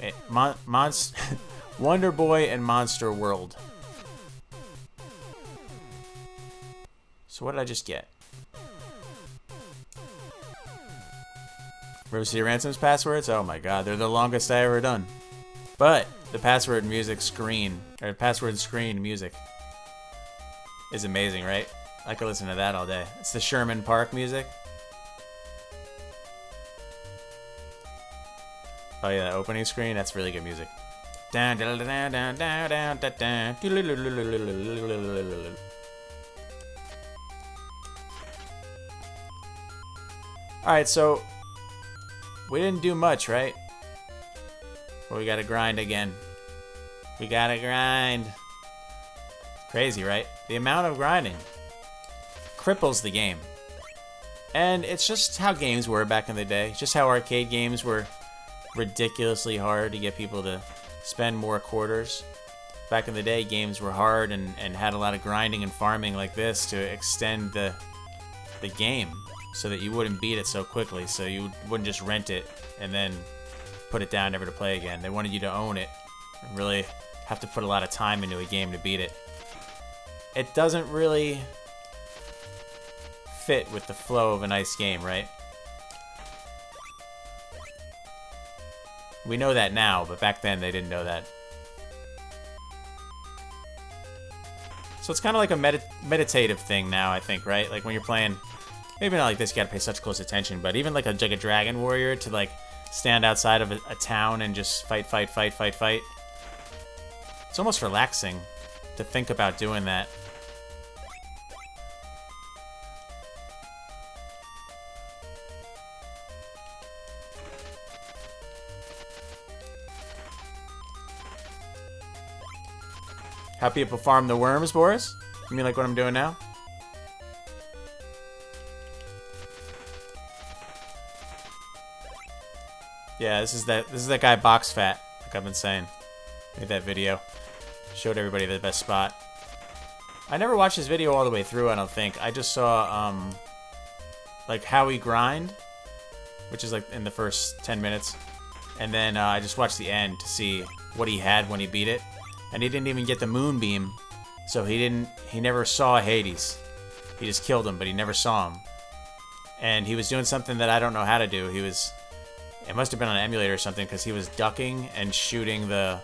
Wonder Boy and Monster World. So what did I just get? River City Ransom's passwords? Oh my god, they're the longest I ever done. But the password music screen, or password screen music is amazing, right? I could listen to that all day. It's the Sherman Park music. Oh yeah, that opening screen, that's really good music. Alright, so we didn't do much, right? Well, we gotta grind again. We gotta grind. Crazy, right? The amount of grinding cripples the game. And it's just how games were back in the day. Just how arcade games were ridiculously hard to get people to spend more quarters. Back in the day, games were hard and had a lot of grinding and farming like this to extend the game so that you wouldn't beat it so quickly, so you wouldn't just rent it and then put it down never to play again. They wanted you to own it and really have to put a lot of time into a game to beat it. It doesn't really fit with the flow of a nice game, right? We know that now, but back then they didn't know that. So it's kind of like a meditative thing now, I think, right? Like when you're playing, maybe not like this, you gotta pay such close attention, but even like a dragon warrior to like stand outside of a town and just fight. It's almost relaxing to think about doing that. How people farm the worms, Boris? You mean like what I'm doing now? Yeah, this is that guy Box Fat, like I've been saying. Made that video. Showed everybody the best spot. I never watched this video all the way through, I don't think. I just saw, like, how he grind, which is, like, in the first 10 minutes. And then I just watched the end to see what he had when he beat it. And he didn't even get the moonbeam, so he never saw Hades. He just killed him, but he never saw him. And he was doing something that I don't know how to do. It must have been on an emulator or something, because he was ducking and shooting the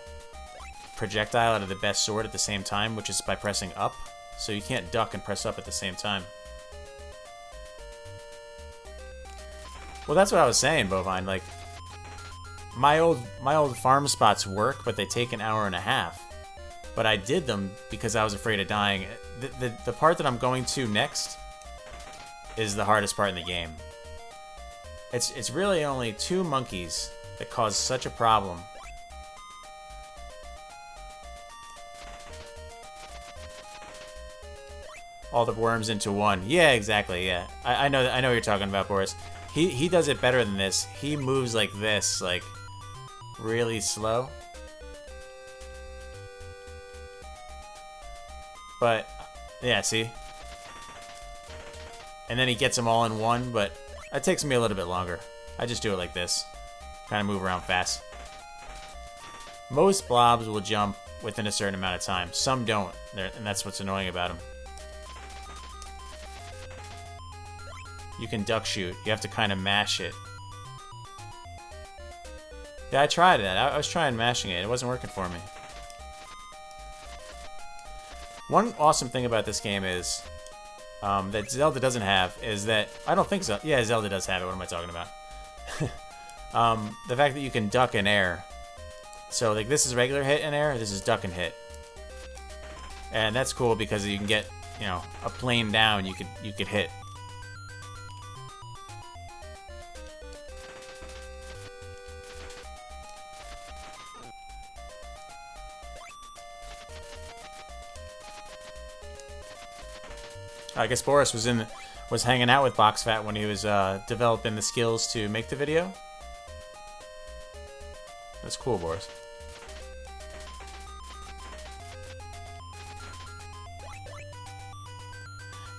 projectile out of the best sword at the same time, which is by pressing up. So you can't duck and press up at the same time. Well, that's what I was saying, Bovine. Like, my old farm spots work, but they take an hour and a half. But I did them because I was afraid of dying. The part that I'm going to next is the hardest part in the game. It's really only 2 monkeys that cause such a problem. All the worms into one. Yeah, exactly, yeah. I know what you're talking about, Boris. He does it better than this. He moves like this, like, really slow. But, yeah, see? And then he gets them all in one, but it takes me a little bit longer. I just do it like this. Kind of move around fast. Most blobs will jump within a certain amount of time. Some don't, and that's what's annoying about them. You can duck shoot. You have to kind of mash it. Yeah, I tried that. I was trying mashing it. It wasn't working for me. One awesome thing about this game is that Zelda doesn't have is that I don't think so. Yeah, Zelda does have it. What am I talking about? The fact that you can duck in air. So like this is regular hit in air. This is duck and hit, and that's cool because you can get a plane down. You could hit. I guess Boris was hanging out with Box Fat when he was developing the skills to make the video. That's cool, Boris.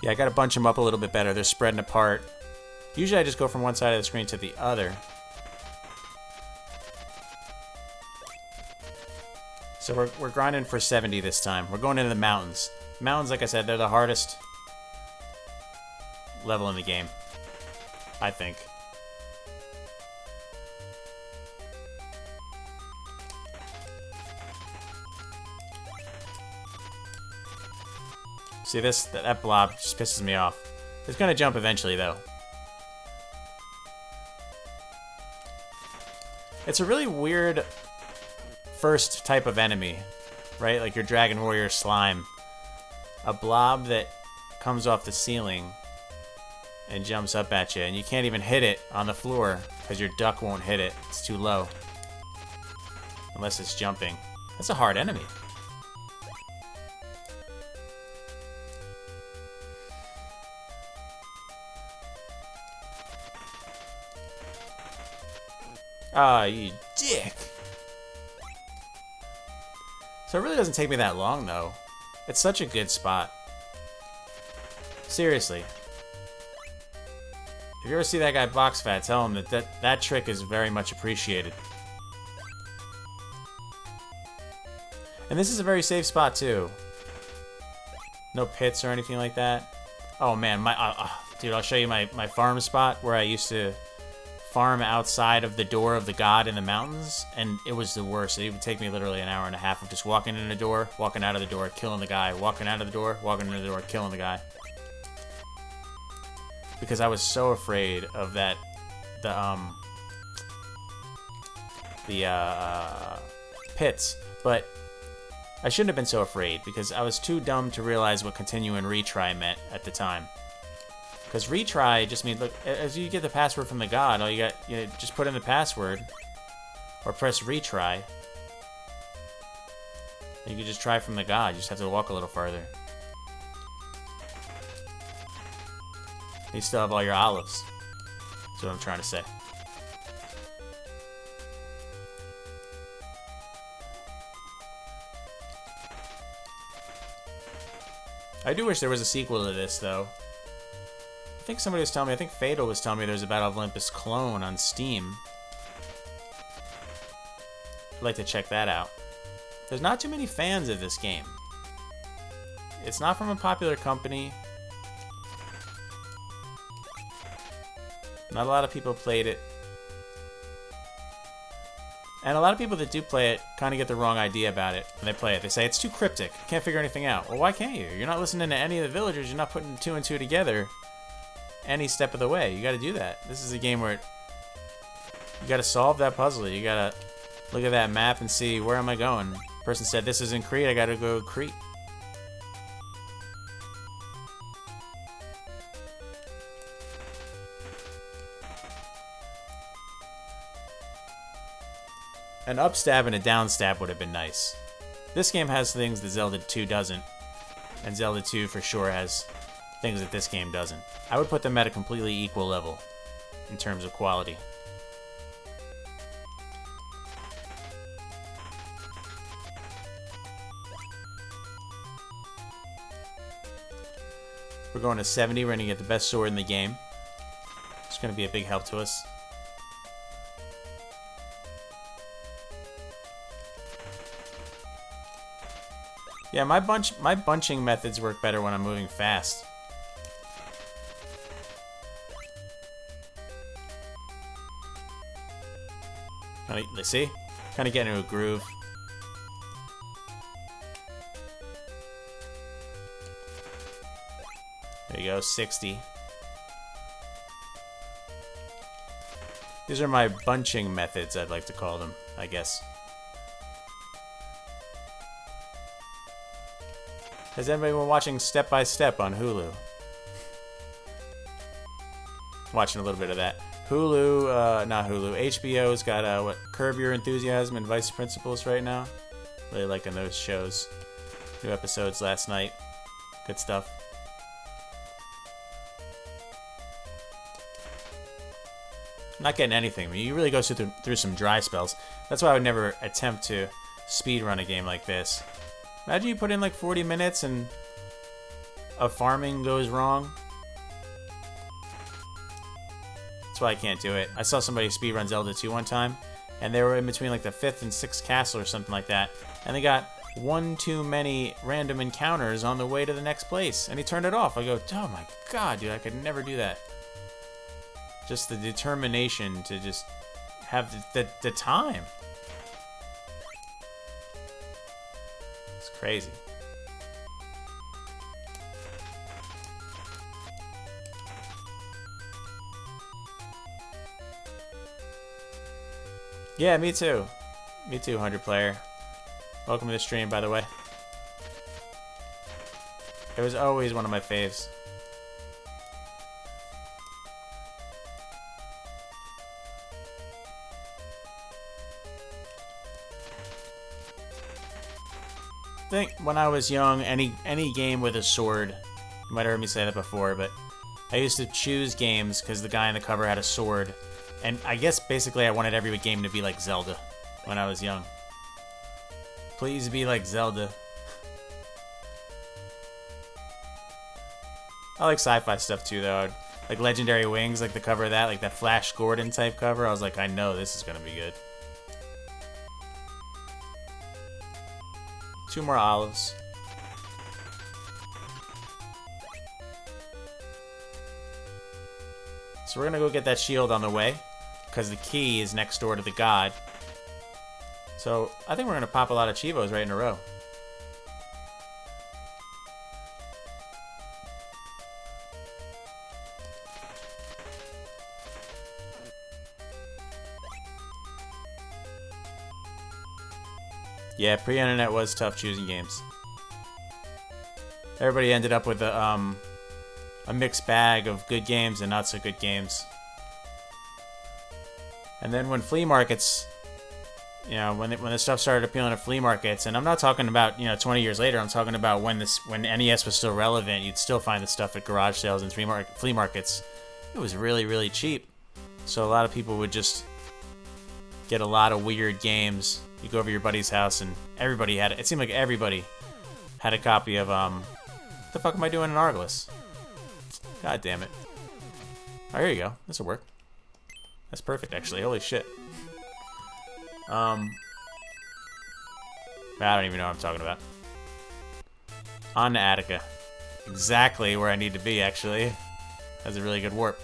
Yeah, I gotta bunch them up a little bit better. They're spreading apart. Usually I just go from one side of the screen to the other. So we're grinding for 70 this time. We're going into the mountains. Mountains, like I said, they're the hardest level in the game, I think. See this? That blob just pisses me off. It's gonna jump eventually, though. It's a really weird first type of enemy, right? Like your Dragon Warrior slime. A blob that comes off the ceiling and jumps up at you, and you can't even hit it on the floor because your duck won't hit it. It's too low. Unless it's jumping. That's a hard enemy. Ah, you dick! So it really doesn't take me that long, though. It's such a good spot. Seriously. If you ever see that guy Box Fat, tell him that trick is very much appreciated. And this is a very safe spot, too. No pits or anything like that. Oh, man. Dude, I'll show you my farm spot where I used to farm outside of the door of the god in the mountains, and it was the worst. It would take me literally an hour and a half of just walking in the door, walking out of the door, killing the guy, walking out of the door, walking into the door, killing the guy. Because I was so afraid of the pits. But I shouldn't have been so afraid because I was too dumb to realize what continue and retry meant at the time. Because retry just means, look, as you get the password from the god, all you just put in the password or press retry. You can just try from the god. You just have to walk a little farther. You still have all your olives. That's what I'm trying to say. I do wish there was a sequel to this, though. I think somebody was telling me, I think Fatal was telling me there's a Battle of Olympus clone on Steam. I'd like to check that out. There's not too many fans of this game. It's not from a popular company. Not a lot of people played it. And a lot of people that do play it kind of get the wrong idea about it when they play it. They say, it's too cryptic. Can't figure anything out. Well, why can't you? You're not listening to any of the villagers. You're not putting 2 and 2 together any step of the way. You got to do that. This is a game where you got to solve that puzzle. You got to look at that map and see, where am I going? Person said, this is in Crete. I got to go Crete. An upstab and a downstab would have been nice. This game has things that Zelda 2 doesn't, and Zelda 2 for sure has things that this game doesn't. I would put them at a completely equal level in terms of quality. We're going to 70. We're going to get the best sword in the game. It's going to be a big help to us. Yeah, my bunching methods work better when I'm moving fast. Let's see? Kind of get into a groove. There you go, 60. These are my bunching methods, I'd like to call them, I guess. Has anybody been watching Step by Step on Hulu? Watching a little bit of that. Hulu, not Hulu, HBO's got, what, Curb Your Enthusiasm and Vice Principals right now. Really liking those shows. New episodes last night. Good stuff. I'm not getting anything. I mean, you really go through some dry spells. That's why I would never attempt to speedrun a game like this. Imagine you put in like 40 minutes and a farming goes wrong. That's why I can't do it. I saw somebody speedrun Zelda 2 one time, and they were in between like the 5th and 6th castle or something like that, and they got one too many random encounters on the way to the next place, and he turned it off. I go, oh my god, dude, I could never do that. Just the determination to just have the time. It's crazy. Yeah, me too. Me too, 100 player. Welcome to the stream, by the way. It was always one of my faves. I think when I was young, any game with a sword, you might have heard me say that before, but I used to choose games because the guy on the cover had a sword. And I guess basically I wanted every game to be like Zelda when I was young. Please be like Zelda. I like sci-fi stuff too, though. Like Legendary Wings, like the cover of that, like that Flash Gordon type cover. I was like, I know this is gonna be good. 2 more olives. So we're gonna go get that shield on the way, because the key is next door to the god. So I think we're gonna pop a lot of Chivos right in a row. Yeah, pre-internet was tough choosing games. Everybody ended up with a mixed bag of good games and not so good games. And then when flea markets, you know, when the stuff started appealing at flea markets, and I'm not talking about, you know, 20 years later, I'm talking about when NES was still relevant, you'd still find the stuff at garage sales and flea markets. It was really, really cheap. So a lot of people would just get a lot of weird games. You go over to your buddy's house and everybody had it. It seemed like everybody had a copy of What the fuck am I doing in Argolis? God damn it. Oh, here you go. This'll work. That's perfect, actually. Holy shit. I don't even know what I'm talking about. On to Attica. Exactly where I need to be, actually. That's a really good warp.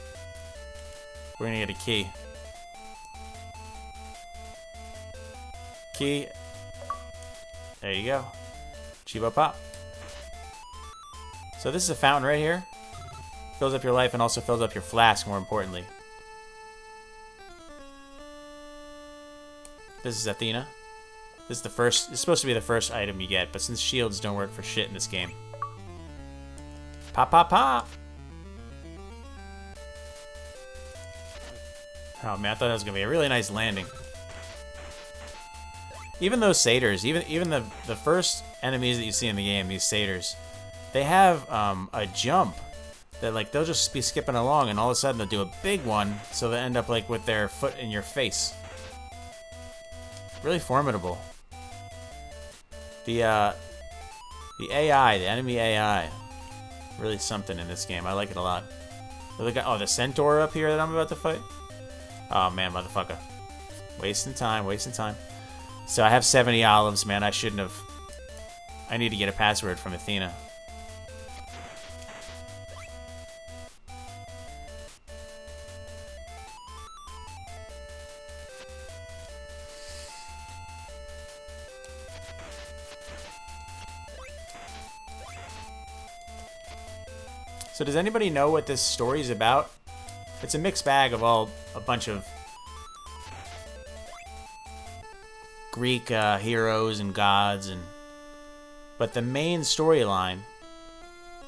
We're gonna get a key. Key. There you go. Chibo Pop. So this is a fountain right here. Fills up your life and also fills up your flask, more importantly. This is Athena. This is the first. It's supposed to be the first item you get, but since shields don't work for shit in this game. Pop, pop, pop! Oh man, I thought that was gonna be a really nice landing. Even those satyrs, even the first enemies that you see in the game, these satyrs, they have a jump that like they'll just be skipping along and all of a sudden they'll do a big one, so they end up like with their foot in your face. Really formidable. The AI, the enemy AI, really something in this game. I like it a lot. Oh, the centaur up here that I'm about to fight. Oh man, motherfucker, wasting time, wasting time. So I have 70 olives, man. I shouldn't have. I need to get a password from Athena. So does anybody know what this story is about? It's a mixed bag of a bunch of Greek heroes and gods, but the main storyline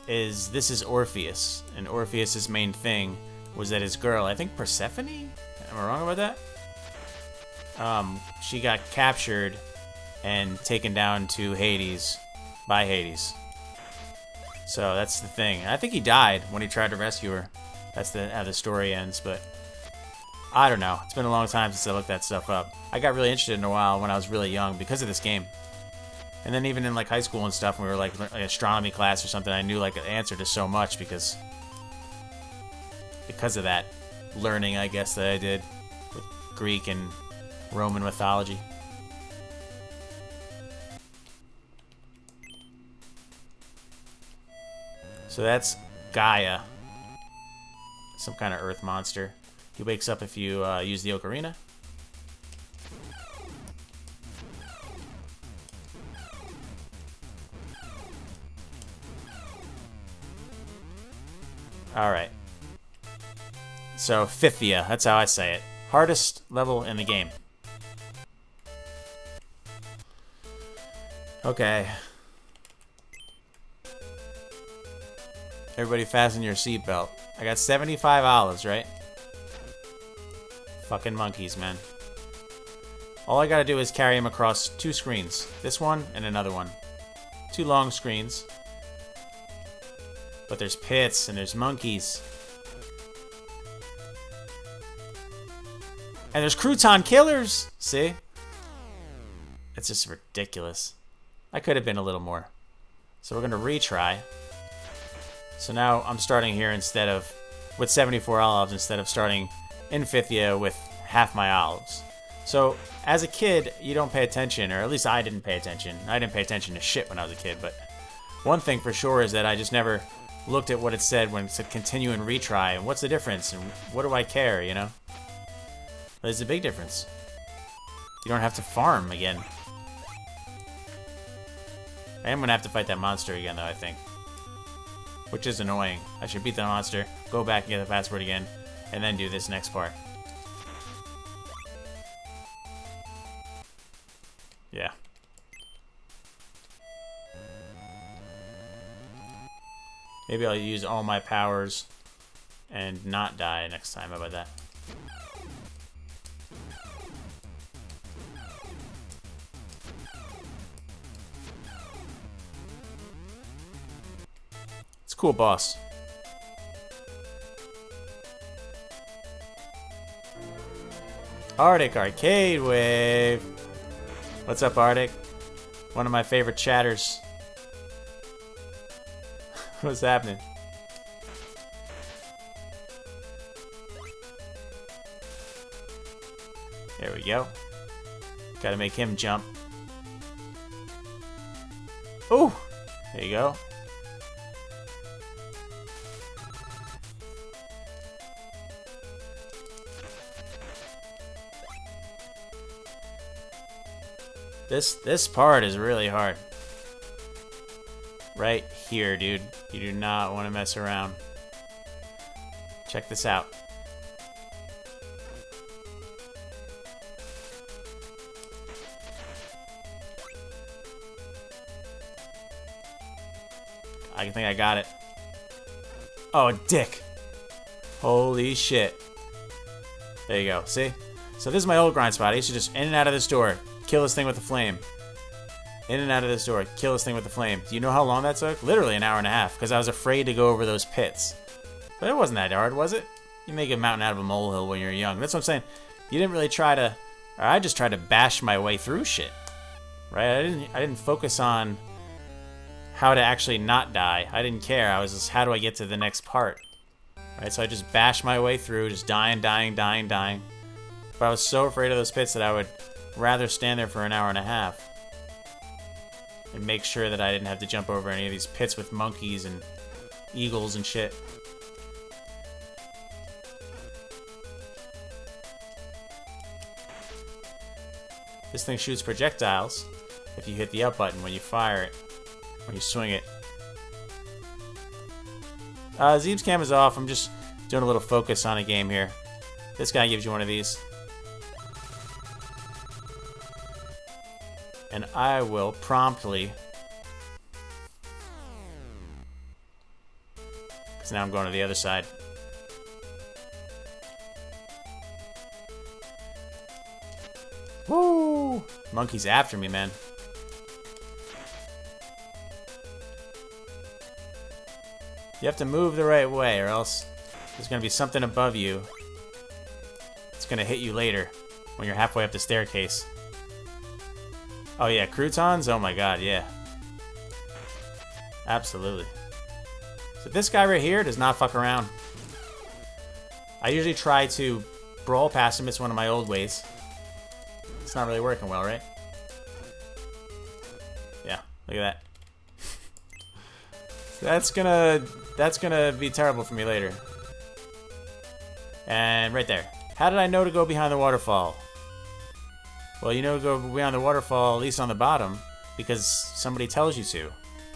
is this is Orpheus, and Orpheus's main thing was that his girl, I think Persephone? Am I wrong about that? She got captured and taken down to Hades by Hades. So that's the thing. I think he died when he tried to rescue her. That's how the story ends, but I don't know. It's been a long time since I looked that stuff up. I got really interested in it a while when I was really young because of this game. And then even in like high school and stuff, when we were like astronomy class or something, I knew like the answer to so much because of that learning, I guess, that I did with Greek and Roman mythology. So that's Gaia, some kind of earth monster. He wakes up if you use the Ocarina. Alright. So, Phrygia, that's how I say it. Hardest level in the game. Okay. Everybody fasten your seatbelt. I got 75 olives, right? Fucking monkeys, man. All I gotta do is carry him across 2 screens. This one and another one. 2 long screens. But there's pits and there's monkeys. And there's crouton killers! See? It's just ridiculous. I could have been a little more. So we're gonna retry. So now I'm starting here instead of with 74 olives instead of starting in Phrygia with half my olives. So as a kid, you don't pay attention, or at least I didn't pay attention. I didn't pay attention to shit when I was a kid, but one thing for sure is that I just never looked at what it said when it said continue and retry, and what's the difference, and what do I care, you know? There's a big difference. You don't have to farm again. I am gonna have to fight that monster again though, I think. Which is annoying. I should beat the monster, go back and get the password again, and then do this next part. Yeah. Maybe I'll use all my powers and not die next time. How about that? It's a cool boss. Arctic Arcade Wave. What's up, Arctic? One of my favorite chatters. What's happening? There we go. Gotta make him jump. Ooh! There you go. This part is really hard. Right here, dude. You do not want to mess around. Check this out. I think I got it. Oh, dick. Holy shit. There you go. See? So this is my old grind spot. I used to just in and out of this door. Kill this thing with a flame. In and out of this door. Kill this thing with a flame. Do you know how long that took? Literally an hour and a half. Because I was afraid to go over those pits. But it wasn't that hard, was it? You make a mountain out of a molehill when you're young. That's what I'm saying. You didn't really try to... Or I just tried to bash my way through shit. Right? I didn't focus on how to actually not die. I didn't care. I was just, how do I get to the next part? Right? So I just bashed my way through, just dying. But I was so afraid of those pits that I would rather stand there for an hour and a half and make sure that I didn't have to jump over any of these pits with monkeys and eagles and shit. This thing shoots projectiles if you hit the up button when you fire it, when you swing it. Zeeb's cam is off. I'm just doing a little focus on a game here. This guy gives you one of these. And I will promptly... Because now I'm going to the other side. Woo! Monkey's after me, man. You have to move the right way, or else there's going to be something above you. It's going to hit you later when you're halfway up the staircase. Oh yeah, croutons? Oh my god, yeah. Absolutely. So this guy right here does not fuck around. I usually try to brawl past him. It's one of my old ways. It's not really working well, right? Yeah, look at that. That's gonna be terrible for me later. And right there. How did I know to go behind the waterfall? Well, you know to go behind the waterfall, at least on the bottom, because somebody tells you to.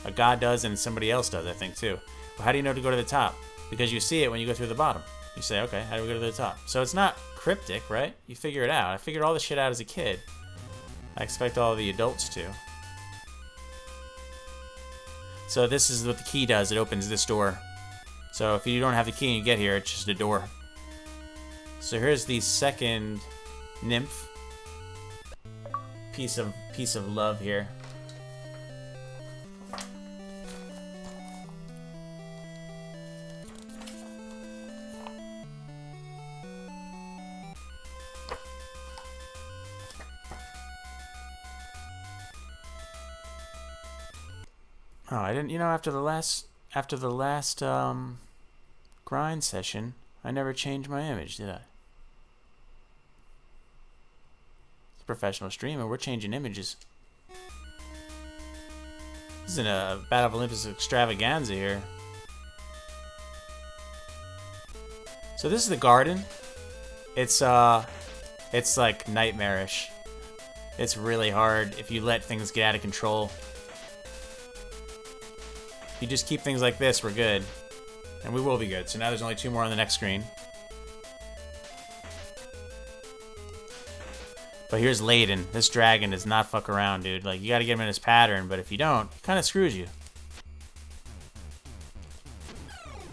A god does and somebody else does, I think, too. Well, how do you know to go to the top? Because you see it when you go through the bottom. You say, okay, how do we go to the top? So it's not cryptic, right? You figure it out. I figured all this shit out as a kid. I expect all the adults to. So this is what the key does. It opens this door. So if you don't have the key and you get here, it's just a door. So here's the second nymph. Piece of love here. Oh, I didn't. You know, after the last grind session, I never changed my image, did I? Professional streamer, we're changing images. This isn't a Battle of Olympus extravaganza here. So this is the garden. It's like nightmarish. It's really hard if you let things get out of control. If you just keep things like this, we're good. And we will be good. So now there's only 2 more on the next screen. But here's Layden. This dragon does not fuck around, dude. Like, you gotta get him in his pattern, but if you don't, he kinda screws you.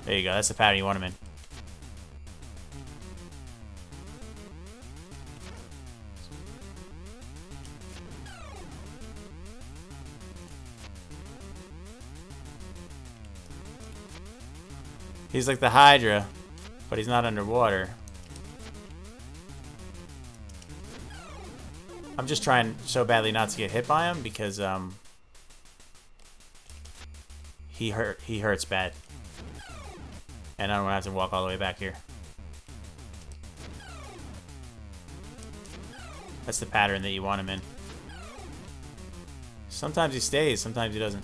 There you go, that's the pattern you want him in. He's like the Hydra, but he's not underwater. I'm just trying so badly not to get hit by him because he hurts bad. And I don't have to walk all the way back here. That's the pattern that you want him in. Sometimes he stays, sometimes he doesn't.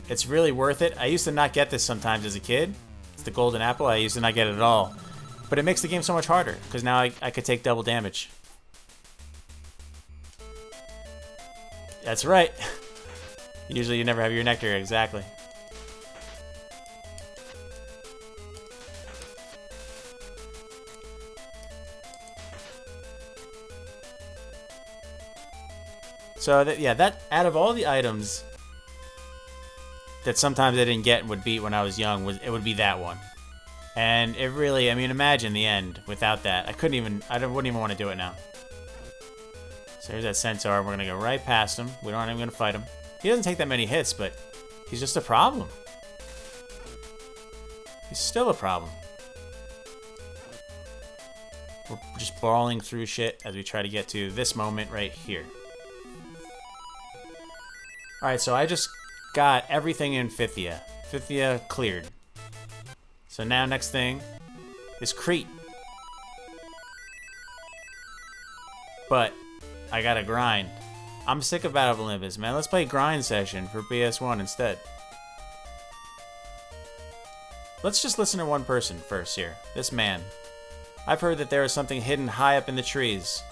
It's really worth it. I used to not get this sometimes as a kid. It's the golden apple. I used to not get it at all. But it makes the game so much harder, because now I could take double damage. That's right. Usually you never have your nectar, exactly. So yeah, that out of all the items that sometimes I didn't get and would beat when I was young, it would be that one. And it really, I mean, imagine the end without that. I wouldn't even want to do it now. So here's that centaur. We're gonna go right past him. We aren't even gonna fight him. He doesn't take that many hits, but he's just a problem. He's still a problem. We're just brawling through shit as we try to get to this moment right here. Alright, so I just got everything in Phrygia. Phrygia cleared. So now next thing is Crete. But I gotta grind. I'm sick of Battle of Olympus, man. Let's play grind session for PS1 instead. Let's just listen to one person first here. This man. I've heard that there is something hidden high up in the trees.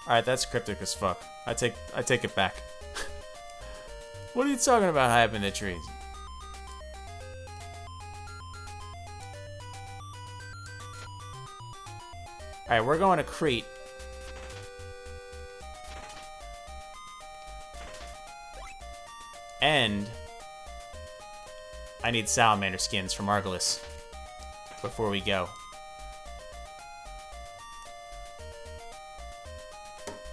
Alright, that's cryptic as fuck. I take it back. What are you talking about high up in the trees? Alright, we're going to Crete. And I need salamander skins from Argolis before we go.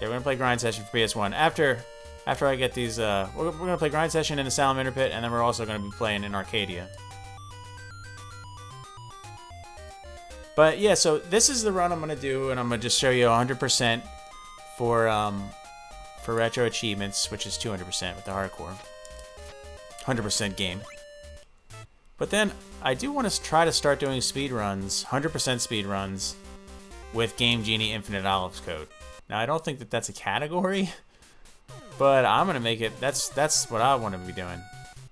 Yeah, we're gonna play grind session for PS1. After I get these, we're gonna play grind session in the salamander pit, and then we're also gonna be playing in Arcadia. But yeah, so this is the run I'm gonna do, and I'm gonna just show you 100% for retro achievements, which is 200% with the hardcore. 100% game. But then I do want to try to start doing speed runs, 100% speed runs, with Game Genie Infinite Olives code. Now I don't think that that's a category, but I'm gonna make it. That's what I want to be doing.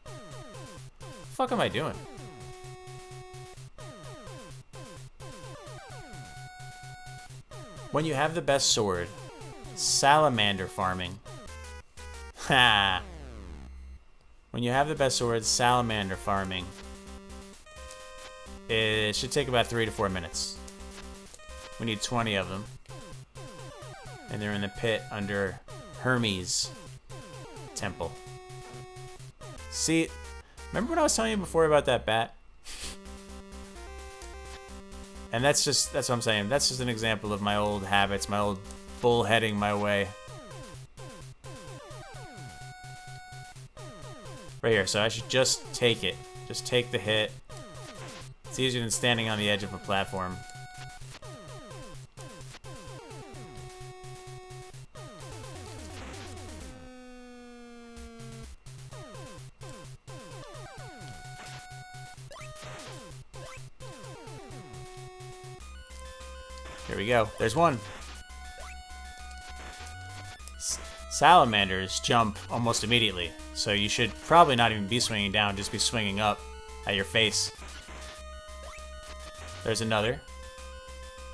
What the fuck am I doing? When you have the best sword, salamander farming. Ha! When you have the best sword, salamander farming. It should take about 3 to 4 minutes. We need 20 of them. And they're in the pit under Hermes Temple. See, remember what I was telling you before about that bat? And that's what I'm saying. That's just an example of my old habits, my old bullheading my way. Right here, so I should just take it. Just take the hit. It's easier than standing on the edge of a platform. Here we go. There's one. Salamanders jump almost immediately, so you should probably not even be swinging down, just be swinging up at your face. There's another.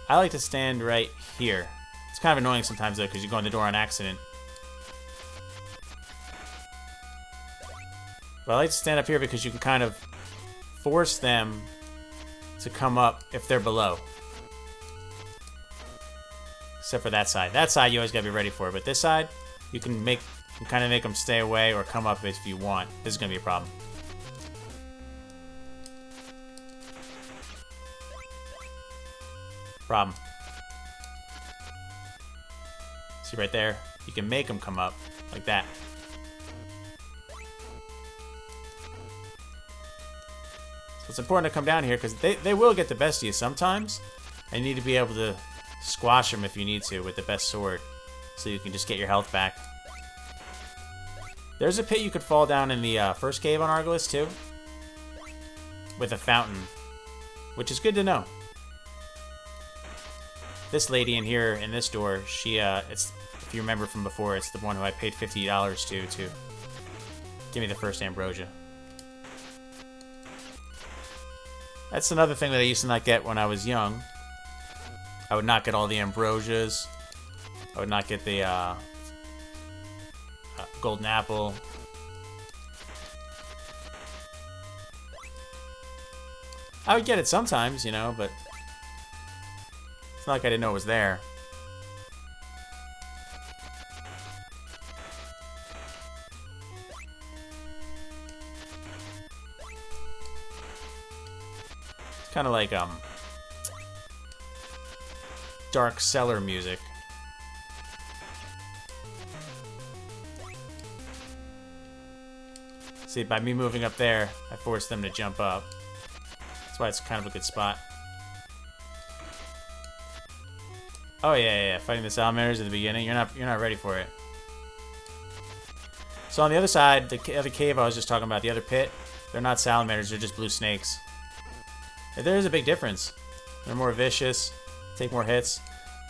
I like to stand right here. It's kind of annoying sometimes though, because you go in the door on accident. But I like to stand up here because you can kind of force them to come up if they're below. Except for that side. That side you always gotta be ready for, but this side, you can kind of make them stay away or come up if you want. This is gonna be a problem. Problem. See right there? You can make them come up like that. So it's important to come down here because they will get the best of you sometimes, and you need to be able to squash them if you need to with the best sword, so you can just get your health back. There's a pit you could fall down in the first cave on Argolis too, with a fountain, which is good to know. This lady in here in this door, she it's, if you remember from before, it's the one who I paid $50 to give me the first Ambrosia. That's another thing that I used to not get when I was young. I would not get all the Ambrosias. I would not get the golden apple. I would get it sometimes, you know, but it's not like I didn't know it was there. It's kind of like dark cellar music. See, by me moving up there, I forced them to jump up. That's why it's kind of a good spot. Oh yeah. Fighting the salamanders at the beginning. You're not ready for it. So on the other side, the other cave I was just talking about, the other pit, they're not salamanders. They're just blue snakes. There is a big difference. They're more vicious, take more hits.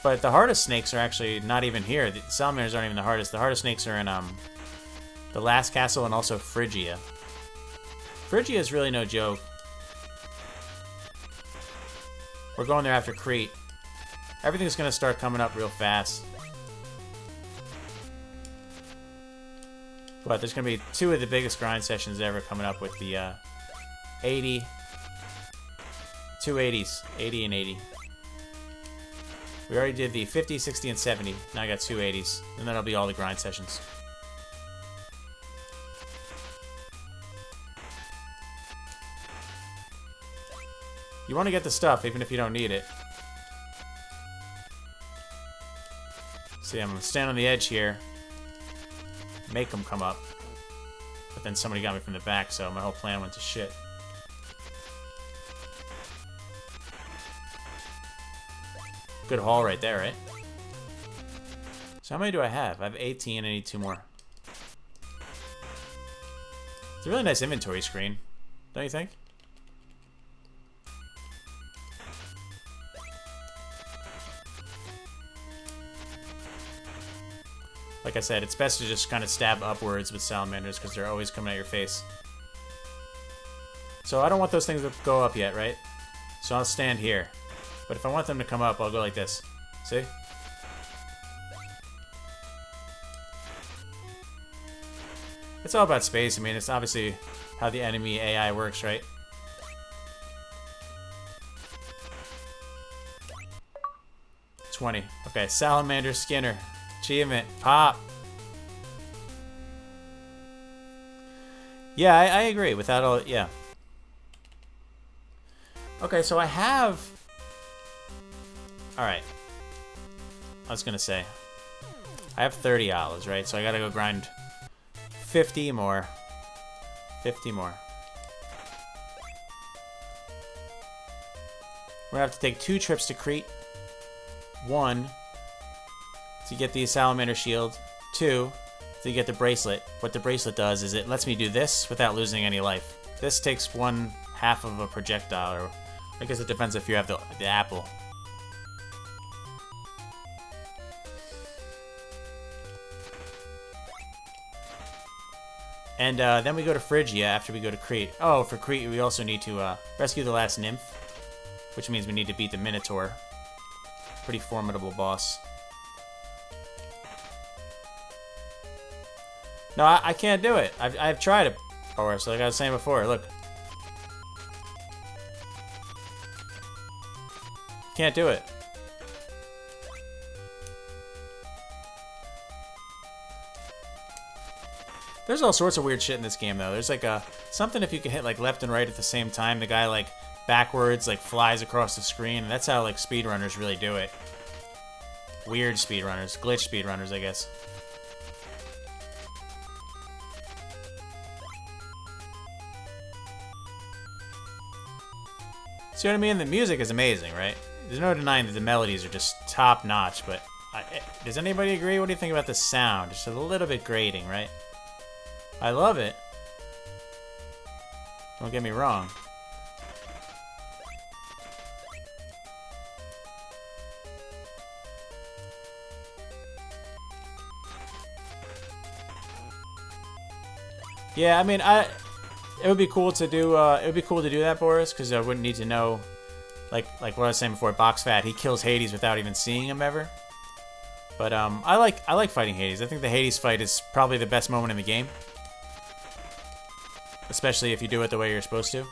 But the hardest snakes are actually not even here. The salamanders aren't even the hardest. The hardest snakes are in the last castle and also Phrygia. Phrygia is really no joke. We're going there after Crete. Everything's going to start coming up real fast. But there's going to be 2 of the biggest grind sessions ever coming up with the 80. 2 80s. 80 and 80. We already did the 50, 60, and 70. Now I got 2 80s. And that'll be all the grind sessions. You want to get the stuff, even if you don't need it. See, I'm going to stand on the edge here. Make them come up. But then somebody got me from the back, so my whole plan went to shit. Good haul right there, right? So how many do I have? I have 18, I need 2 more. It's a really nice inventory screen, don't you think? Like I said, it's best to just kind of stab upwards with salamanders because they're always coming at your face. So I don't want those things to go up yet, right? So I'll stand here. But if I want them to come up, I'll go like this. See? It's all about space. I mean, it's obviously how the enemy AI works, right? $20. Okay, Salamander Skinner. Achievement. Pop. Yeah, I agree. Without all... Yeah. Okay, so I have... Alright. I was gonna say. I have 30 olives, right? So I gotta go grind 50 more. 50 more. We're gonna have to take 2 trips to Crete. 1... to get the salamander shield. 2, to get the bracelet. What the bracelet does is it lets me do this without losing any life. This takes 1/2 of a projectile, or I guess it depends if you have the apple. And then we go to Phrygia after we go to Crete. Oh, for Crete we also need to rescue the last nymph, which means we need to beat the Minotaur. Pretty formidable boss. No, I can't do it. I've tried it before, so like I was saying before, look. Can't do it. There's all sorts of weird shit in this game, though. There's like something if you can hit like left and right at the same time, the guy like backwards like flies across the screen. And that's how like speedrunners really do it. Weird speedrunners, glitch speedrunners, I guess. See what I mean? The music is amazing, right? there's no denying that the melodies are just top notch, but does anybody agree? What do you think about the sound? Just a little bit grating, right? I love it. Don't get me wrong. Yeah, I mean, it would be cool to do. It would be cool to do that, Boris, because I wouldn't need to know, like what I was saying before. Box Fat, he kills Hades without even seeing him ever. But I like fighting Hades. I think the Hades fight is probably the best moment in the game, especially if you do it the way you're supposed to. So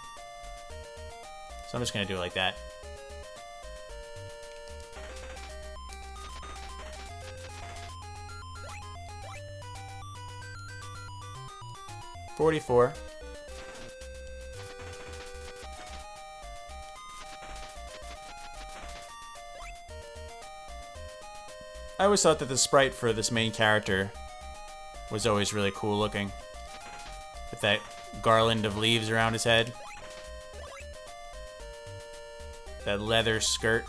I'm just gonna do it like that. $44. I always thought that the sprite for this main character was always really cool looking, with that garland of leaves around his head, that leather skirt.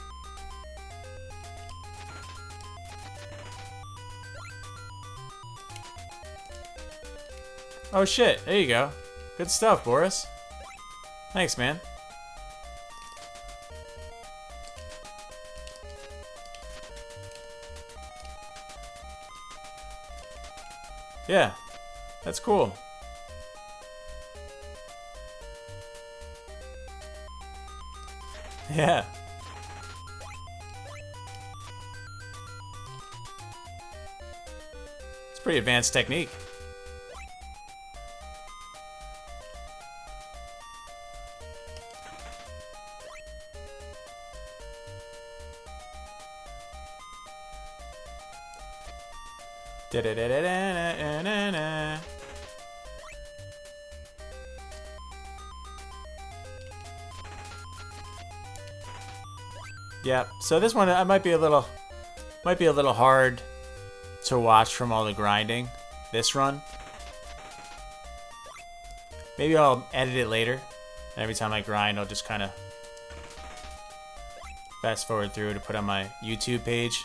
Oh shit, there you go. Good stuff, Boris. Thanks, man. Yeah, that's cool. Yeah. It's pretty advanced technique. Da-da-da-da-da-da-da-da. Yeah, so this one might be a little hard to watch from all the grinding. This run. Maybe I'll edit it later. And every time I grind, I'll just kind of fast forward through to put on my YouTube page.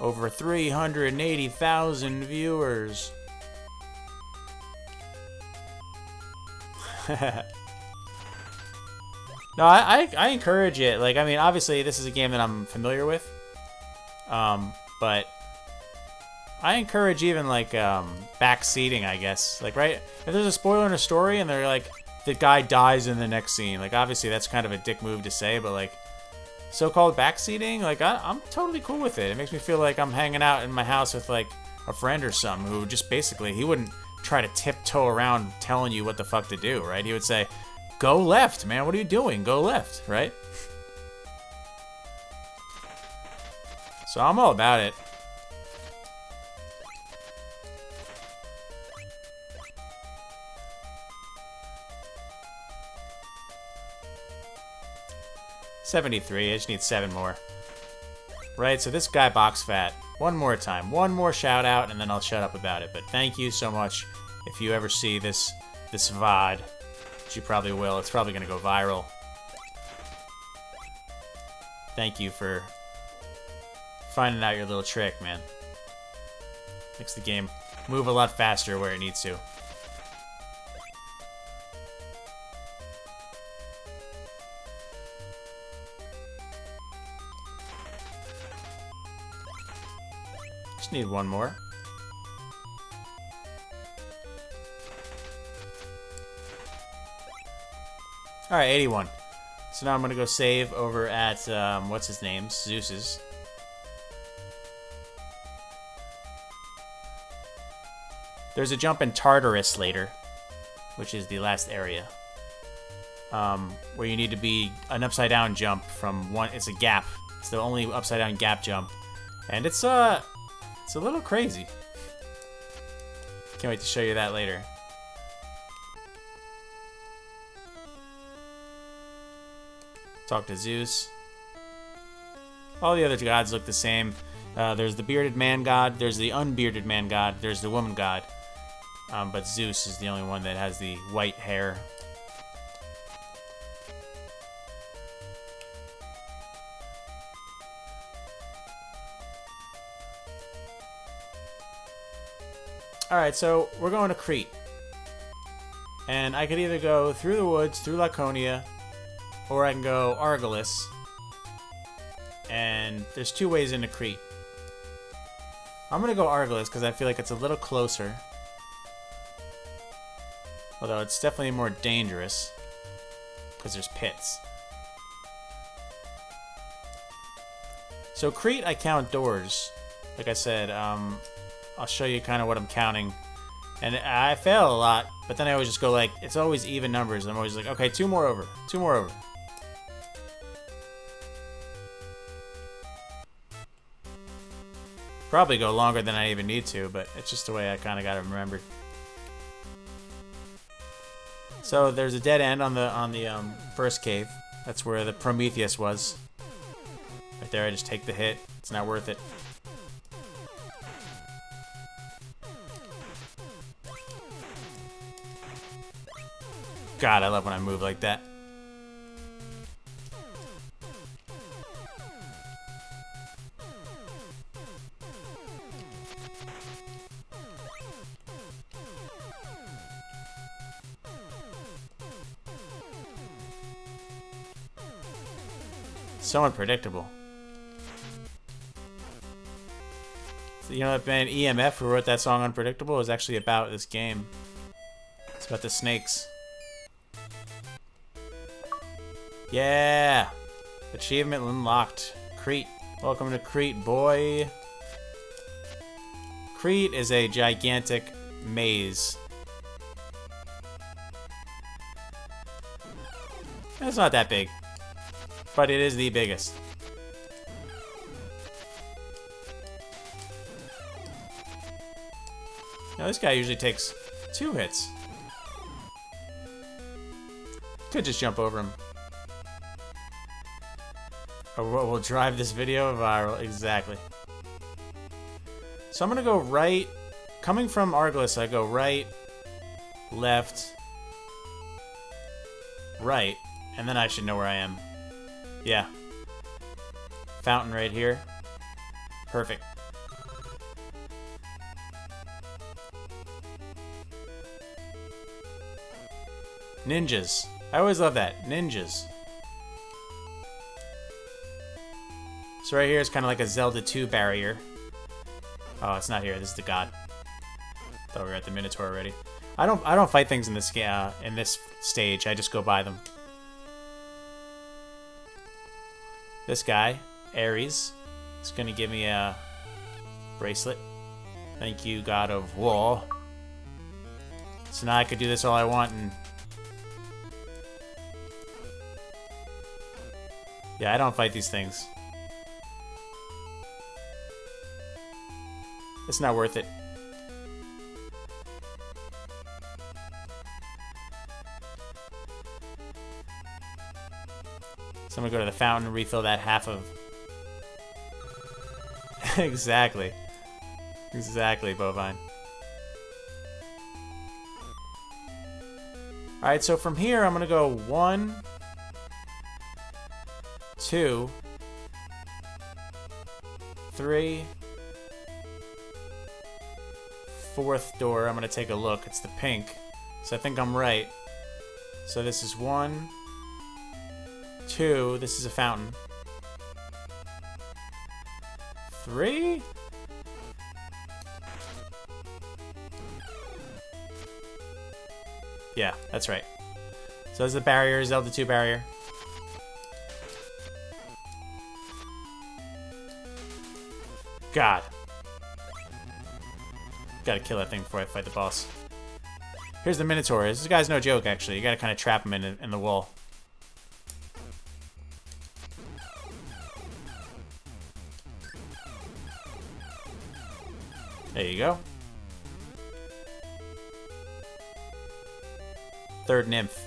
Over 380,000 viewers. No, I encourage it. Like, I mean, obviously, this is a game that I'm familiar with. But I encourage even, like, backseating, I guess. Like, right? If there's a spoiler in a story and they're like, the guy dies in the next scene. Like, obviously, that's kind of a dick move to say, but, like, so-called backseating, like, I'm totally cool with it. It makes me feel like I'm hanging out in my house with, like, a friend or something who just basically, he wouldn't try to tiptoe around telling you what the fuck to do, right? He would say, go left, man. What are you doing? Go left, right? So I'm all about it. $73. I just need 7 more. Right, so this guy Box Fat. One more time. One more shout out, and then I'll shut up about it. But thank you so much. If you ever see this VOD, which you probably will. It's probably gonna go viral. Thank you for finding out your little trick, man. Makes the game move a lot faster where it needs to. Just need one more. Alright, 81. So now I'm gonna go save over at, what's his name? Zeus's. There's a jump in Tartarus later, which is the last area. Where you need to be an upside down jump from one, it's a gap. It's the only upside down gap jump. And it's a little crazy. Can't wait to show you that later. Talk to Zeus. All the other gods look the same. There's the bearded man god, there's the unbearded man god, there's the woman god. But Zeus is the only one that has the white hair. Alright, so we're going to Crete. And I could either go through the woods, through Laconia, or I can go Argolis. And there's two ways into Crete. I'm going to go Argolis because I feel like it's a little closer. Although it's definitely more dangerous because there's pits. So Crete, I count doors. Like I said, I'll show you kind of what I'm counting. And I fail a lot, but then I always just go like, it's always even numbers. I'm always like, okay, 2 more over, 2 more over. Probably go longer than I even need to, but it's just the way I kind of got to remember. So there's a dead end on the first cave. That's where the Prometheus was. Right there, I just take the hit. It's not worth it. God, I love when I move like that. So unpredictable. So, you know that band EMF who wrote that song Unpredictable is actually about this game. It's about the snakes. Yeah! Achievement unlocked. Crete. Welcome to Crete, boy. Crete is a gigantic maze. It's not that big. But it is the biggest. Now this guy usually takes 2 hits. Could just jump over him. Or we'll drive this video viral. Exactly. So I'm gonna go right. Coming from Argolis, I go right, left, right, and then I should know where I am. Yeah. Fountain right here. Perfect. Ninjas. I always love that. Ninjas. So right here is kind of like a Zelda 2 barrier. Oh, it's not here. This is the god. Thought we were at the Minotaur already. I don't fight things in this stage. I just go by them. This guy, Ares, is going to give me a bracelet. Thank you, God of War. So now I could do this all I want and... Yeah, I don't fight these things. It's not worth it. So I'm gonna go to the fountain and refill that half of... Exactly. Exactly, Bovine. Alright, so from here I'm gonna go 1, 2, 3, 4th door. I'm gonna take a look. It's the pink. So I think I'm right. So this is 1, 2, this is a fountain. 3? Yeah, that's right. So there's the barrier, Zelda 2 barrier. God. Gotta kill that thing before I fight the boss. Here's the Minotaur. This guy's no joke, actually. You gotta kind of trap him in the wall. There you go. 3rd nymph.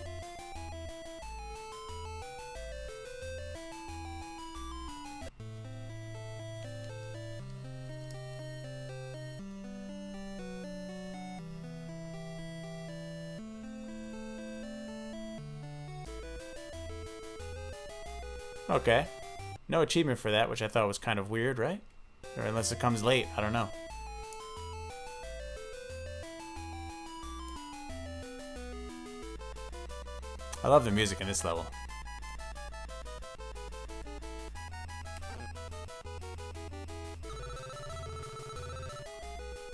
Okay. No achievement for that, which I thought was kind of weird, right? Or unless it comes late, I don't know. I love the music in this level.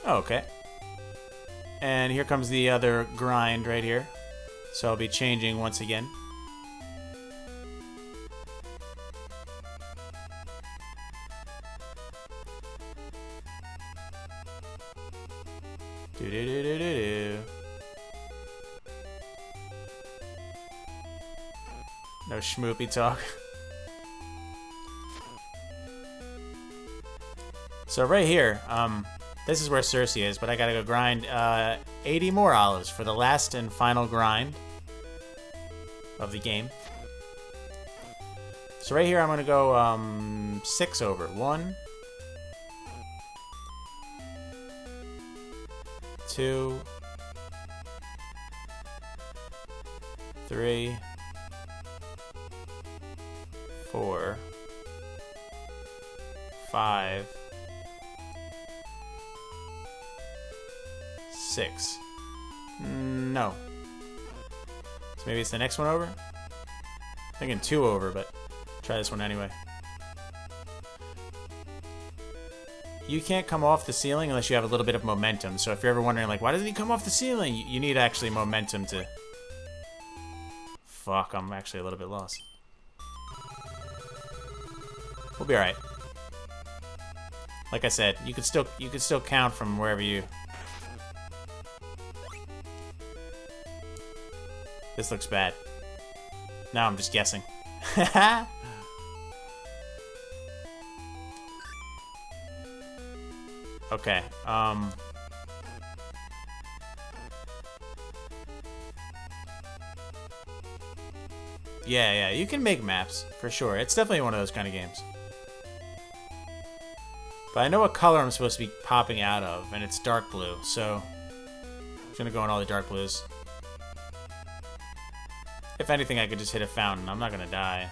Oh, okay. And here comes the other grind right here. So I'll be changing once again. Do-do-do-do-do-do. No schmoopy talk. So right here, this is where Circe is, but I gotta go grind 80 more olives for the last and final grind of the game. So right here, I'm gonna go 6 over. 1, 2, 3, 4, 5, 6. No. So maybe it's the next one over? I'm thinking 2 over, but try this one anyway. You can't come off the ceiling unless you have a little bit of momentum. So if you're ever wondering, like, why doesn't he come off the ceiling? You need actually momentum to... Fuck, I'm actually a little bit lost. We'll be alright. Like I said, you could still count from wherever you... This looks bad. Now I'm just guessing. Okay, yeah, you can make maps, for sure. It's definitely one of those kind of games. But I know what color I'm supposed to be popping out of, and it's dark blue, so... I'm just gonna go in all the dark blues. If anything, I could just hit a fountain. I'm not gonna die.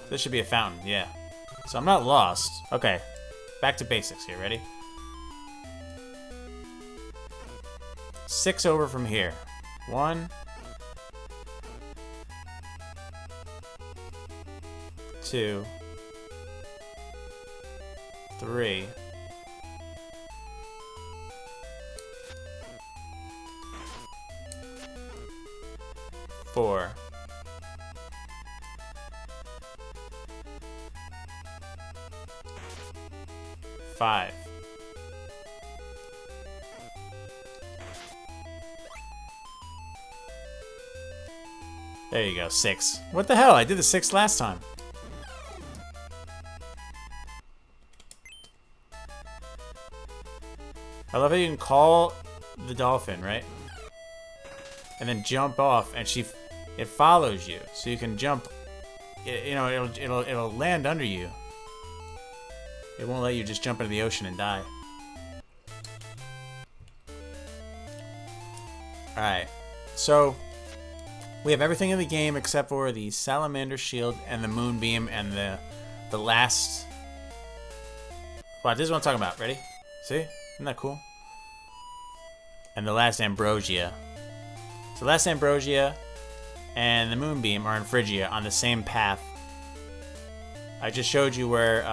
This should be a fountain, yeah. So I'm not lost. Okay, back to basics here. Ready? 6 over from here. 1, 2, 3, 4, 5, 6. What the hell? I did the 6 last time. I love how you can call the dolphin, right? And then jump off, and it follows you, so you can jump. It'll land under you. It won't let you just jump into the ocean and die. Alright, so we have everything in the game except for the Salamander Shield and the Moonbeam and the last... Wow, this is what I'm talking about. Ready? See? Isn't that cool? And the last Ambrosia. So the last Ambrosia and the Moonbeam are in Phrygia on the same path. I just showed you where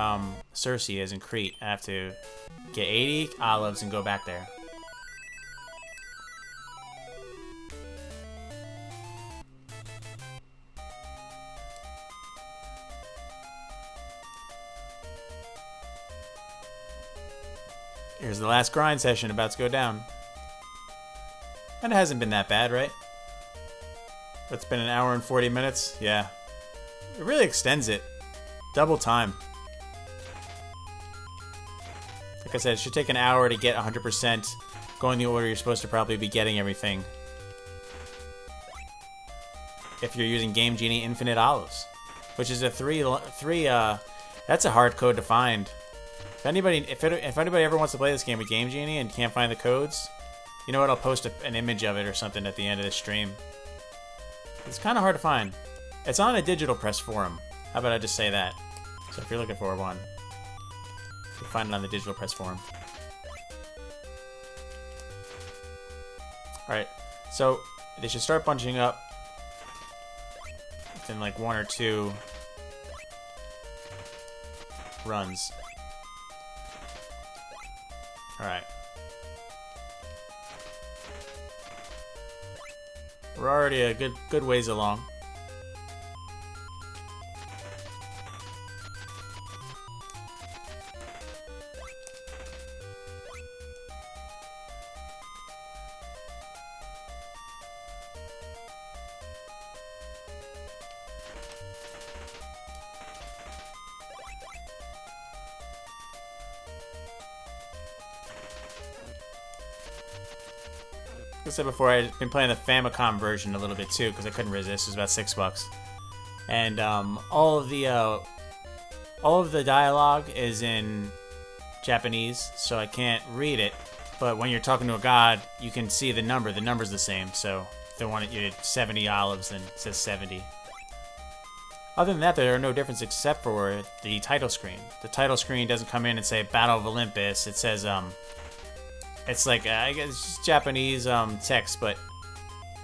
Circe is in Crete. I have to get 80 olives and go back there. Here's the last grind session about to go down. And it hasn't been that bad, right? It's been an hour and 40 minutes. Yeah. It really extends it. Double time. Like I said, it should take an hour to get 100%. Going the order you're supposed to probably be getting everything. If you're using Game Genie Infinite Olives. Which is a that's a hard code to find. If anybody ever wants to play this game with Game Genie and can't find the codes, you know what? I'll post an image of it or something at the end of this stream. It's kind of hard to find. It's on a digital press forum. How about I just say that? So if you're looking for one, you can find it on the digital press forum. Alright, so they should start bunching up within like 1 or 2 runs. Alright. We're already a good ways along. Like I said before, I've been playing the Famicom version a little bit too because I couldn't resist. It was about $6, and all of the dialogue is in Japanese, so I can't read it. But when you're talking to a god, you can see the number. The number's the same. So if they want you at 70 olives, then it says 70. Other than that, there are no differences except for the title screen. The title screen doesn't come in and say Battle of Olympus. It says it's like I guess it's just Japanese text, but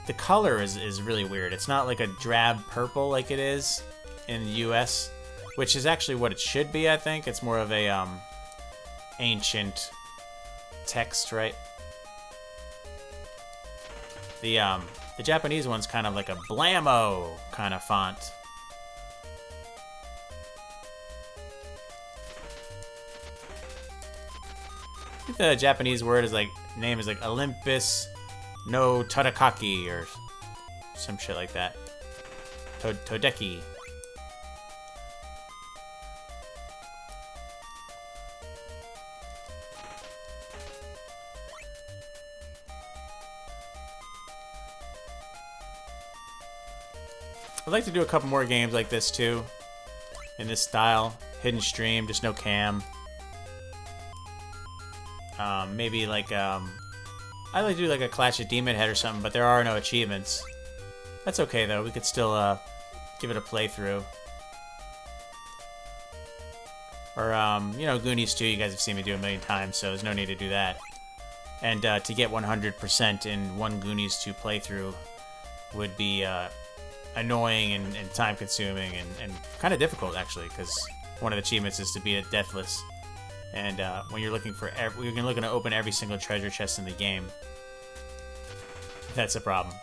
the color is really weird. It's not like a drab purple like it is in the US, which is actually what it should be. I think it's more of a ancient text, right? The Japanese one's kind of like a blammo kind of font. I think the Japanese word is like name is like Olympus no Todakaki or some shit like that. Todeki. I'd like to do a couple more games like this too, in this style. Hidden stream, just no cam. Maybe like I'd like to do like a Clash of Demon Head or something, but there are no achievements. That's okay though. We could still give it a playthrough. Or you know, Goonies 2. You guys have seen me do a million times, so there's no need to do that. And to get 100% in one Goonies 2 playthrough would be annoying and time-consuming and kind of difficult actually, because one of the achievements is to beat it deathless. And when you're looking for you're looking to open every single treasure chest in the game, that's a problem.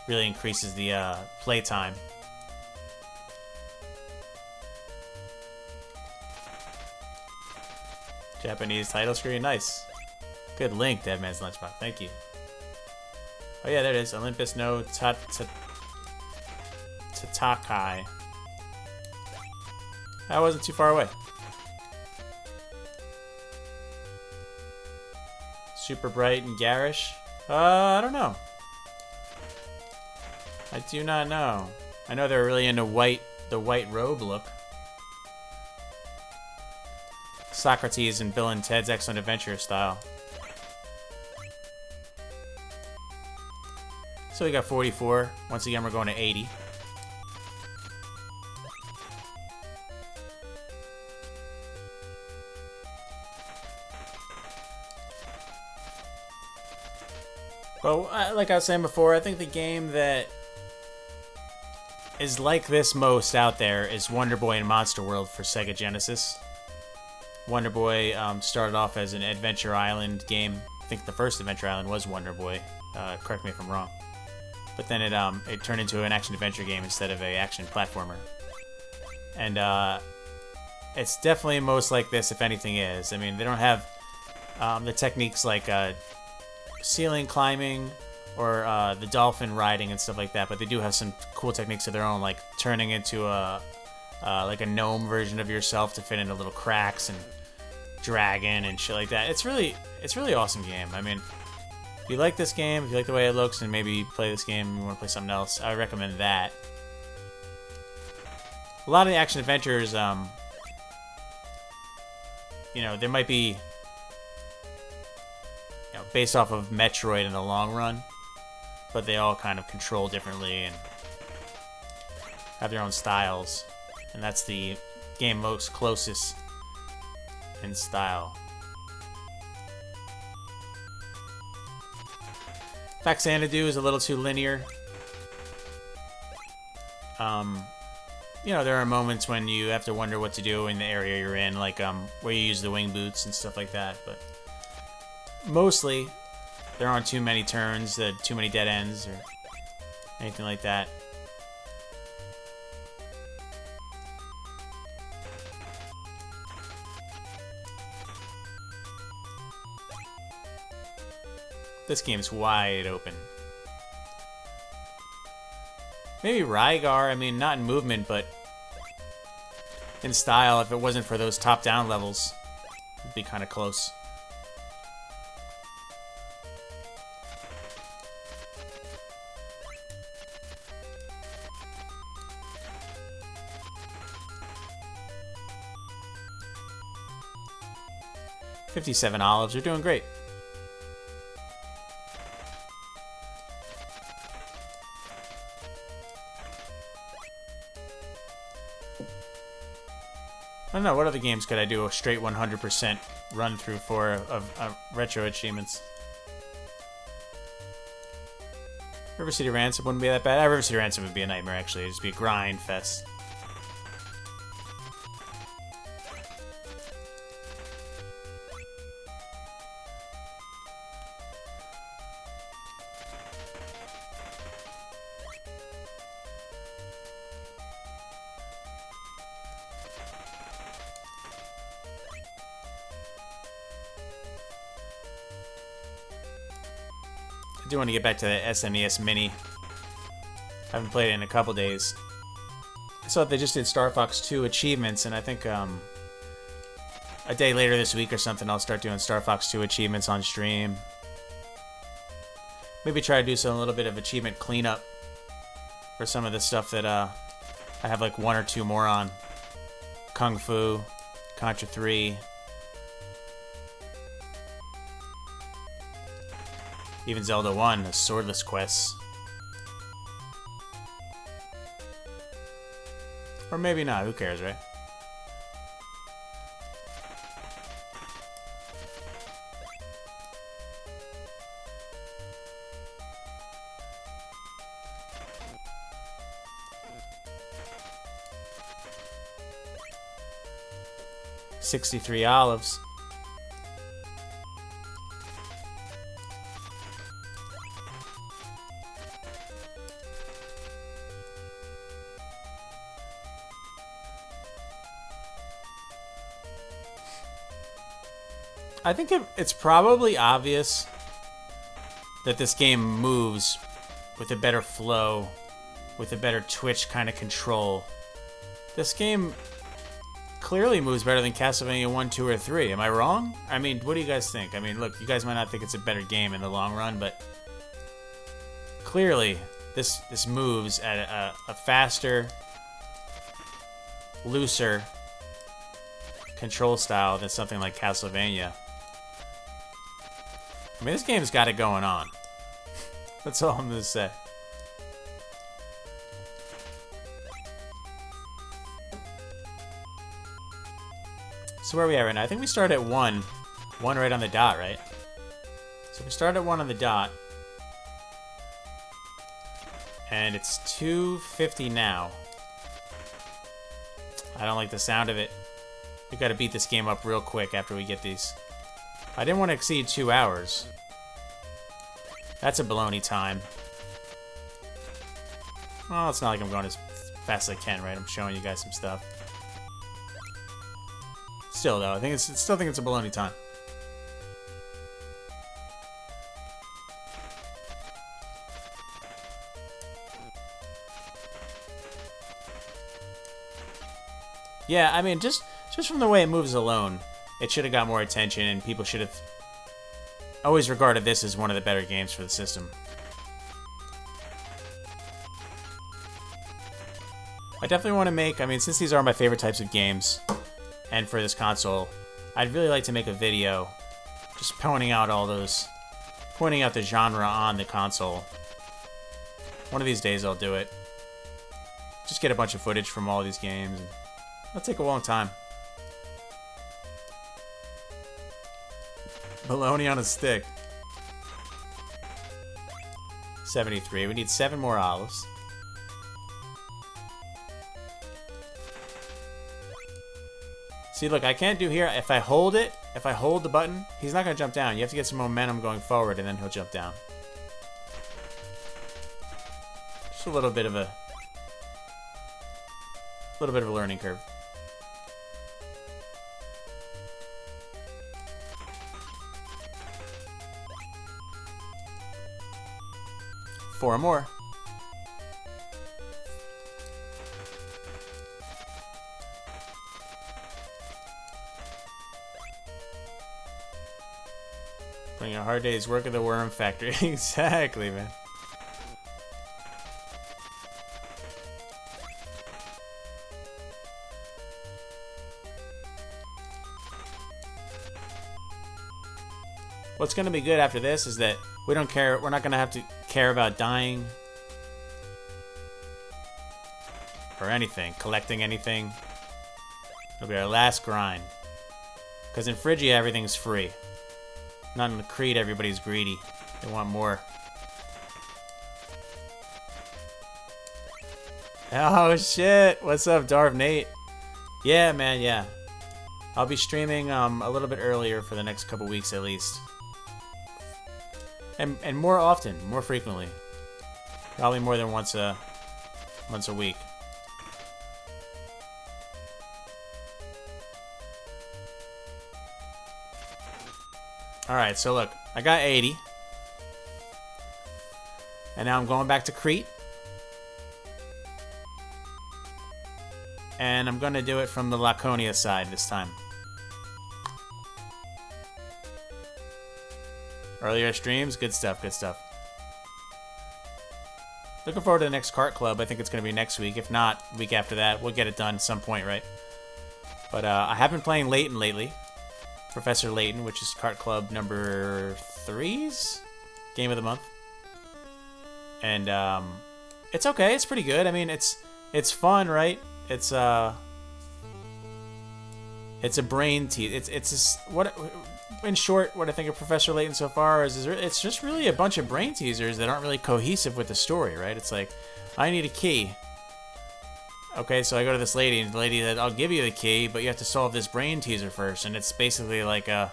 Really increases the play time. Japanese title screen, nice. Good link, Deadman's Lunchbox. Thank you. Oh yeah, there it is. Olympus no Tatakai. That wasn't too far away. Super bright and garish? I don't know. I do not know. I know they're really into the white robe look. Socrates and Bill and Ted's Excellent Adventure style. So we got 44. Once again, we're going to 80. But like I was saying before, I think the game that is like this most out there is Wonder Boy and Monster World for Sega Genesis. Wonder Boy started off as an Adventure Island game. I think the first Adventure Island was Wonder Boy. Correct me if I'm wrong. But then it turned into an action-adventure game instead of a action platformer. And it's definitely most like this, if anything is. I mean, they don't have the techniques like ceiling climbing or the dolphin riding and stuff like that, but they do have some cool techniques of their own, like turning into like a gnome version of yourself to fit into little cracks and dragon and shit like that. It's really awesome game. I mean, if you like this game, if you like the way it looks, and maybe play this game and you want to play something else, I would recommend that. A lot of the action adventures, you know, there might be, you know, based off of Metroid in the long run, but they all kind of control differently and have their own styles, and that's the game most closest in style. Faxanadu is a little too linear. You know, there are moments when you have to wonder what to do in the area you're in, like where you use the wing boots and stuff like that. But mostly, there aren't too many turns, too many dead ends, or anything like that. This game's wide open. Maybe Rygar, I mean, not in movement, but in style, if it wasn't for those top-down levels, it'd be kind of close. $57 olives, you're doing great. I don't know, what other games could I do a straight 100% run through for of retro achievements? River City Ransom wouldn't be that bad. River City Ransom would be a nightmare, actually. It'd just be a grind fest. I do want to get back to the SNES Mini. I haven't played it in a couple days. I saw that they just did Star Fox 2 achievements, and I think a day later this week or something, I'll start doing Star Fox 2 achievements on stream. Maybe try to do some little bit of achievement cleanup for some of the stuff that I have like 1 or 2 more on. Kung Fu, Contra 3. Even Zelda 1, the Swordless Quests. Or maybe not, who cares, right? $63 olives. I think it's probably obvious that this game moves with a better flow, with a better twitch kind of control. This game clearly moves better than Castlevania 1, 2, or 3. Am I wrong? I mean, what do you guys think? I mean, look, you guys might not think it's a better game in the long run, but clearly this moves at a faster, looser control style than something like Castlevania. I mean, this game's got it going on. That's all I'm going to say. So where are we at right now? I think we start at 1. 1 right on the dot, right? So we start at 1 on the dot. And it's 2:50 now. I don't like the sound of it. We got to beat this game up real quick after we get these. I didn't want to exceed 2 hours. That's a baloney time. Well, it's not like I'm going as fast as I can, right? I'm showing you guys some stuff. Still, though, I still think it's a baloney time. Yeah, I mean, just from the way it moves alone, it should have got more attention, and people should have always regarded this as one of the better games for the system. I definitely want to make, I mean, since these are my favorite types of games, and for this console, I'd really like to make a video just pointing out the genre on the console. One of these days I'll do it. Just get a bunch of footage from all these games. It'll take a long time. Baloney on a stick. 73. We need 7 more olives. See, look, I can't do here. If I hold it, if I hold the button, he's not going to jump down. You have to get some momentum going forward, and then he'll jump down. Just a little bit of a learning curve. Four more. Putting a hard day's work at the worm factory. Exactly, man. What's going to be good after this is that we don't care. We're not going to have to care about dying or anything, collecting anything. It'll be our last grind. Because in Phrygia, everything's free. Not in the Crete, everybody's greedy. They want more. Oh, shit. What's up, Darv Nate? Yeah, man, yeah. I'll be streaming a little bit earlier for the next couple weeks at least. And more often, more frequently. Probably more than once a week. Alright, so look, I got 80. And now I'm going back to Crete. And I'm going to do it from the Laconia side this time. Earlier streams, good stuff, good stuff. Looking forward to the next Kart Club. I think it's going to be next week. If not, week after that. We'll get it done at some point, right? But I have been playing Layton lately. Professor Layton, which is Kart Club number 3's game of the month. And it's okay. It's pretty good. I mean, it's fun, right? It's a brain tease. It's just, what in short, what I think of Professor Layton so far is it's just really a bunch of brain teasers that aren't really cohesive with the story, right? It's like, I need a key. Okay, so I go to this lady, and the lady said, I'll give you the key, but you have to solve this brain teaser first. And it's basically like a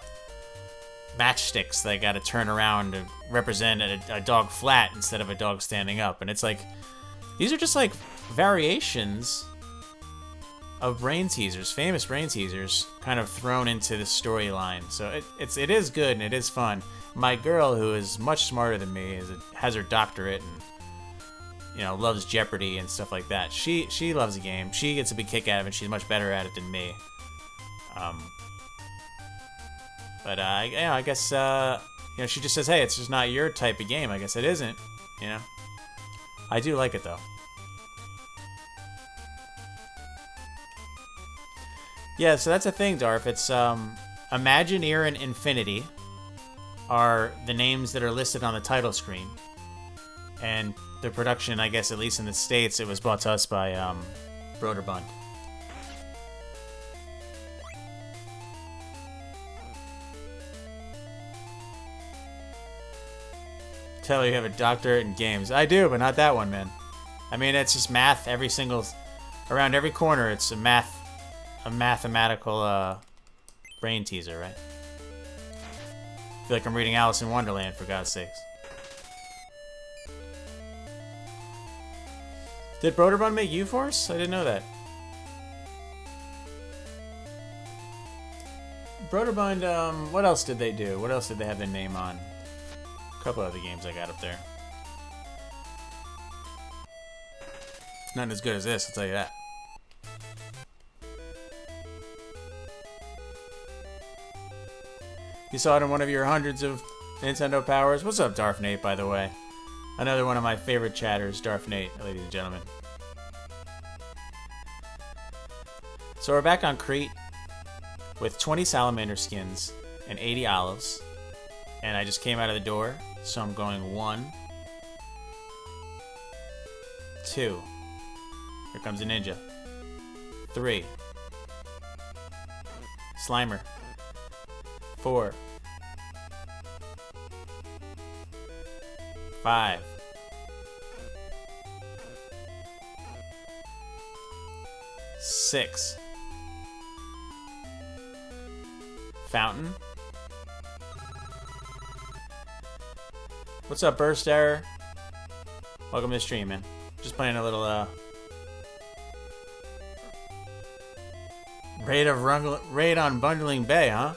matchsticks that I got to turn around to represent a dog flat instead of a dog standing up. And it's like, these are just like variations of brain teasers, famous brain teasers, kind of thrown into the storyline. So it is good and it is fun. My girl, who is much smarter than me, has her doctorate and, you know, loves Jeopardy and stuff like that. She loves the game. She gets a big kick out of it. She's much better at it than me. But I guess she just says, hey, it's just not your type of game. I guess it isn't. You know, I do like it though. Yeah, so that's the thing, Darf. It's Imagineer and Infinity are the names that are listed on the title screen. And the production, I guess, at least in the States, it was brought to us by Broderbund. Tell you have a doctorate in games. I do, but not that one, man. I mean, it's just math around every corner. It's a mathematical brain teaser, right? I feel like I'm reading Alice in Wonderland, for God's sakes. Did Broderbund make U-Force? I didn't know that. Broderbund, what else did they do? What else did they have their name on? A couple other games I got up there. It's nothing as good as this, I'll tell you that. You saw it in one of your hundreds of Nintendo Powers. What's up, Darth Nate, by the way? Another one of my favorite chatters, Darth Nate, ladies and gentlemen. So we're back on Crete with 20 salamander skins and 80 olives. And I just came out of the door, so I'm going 1, 2. Here comes a ninja. 3. Slimer. 4. 5. 6. Fountain. What's up, Burst Error? Welcome to the stream, man. Just playing a little, raid on Bundling Bay, huh?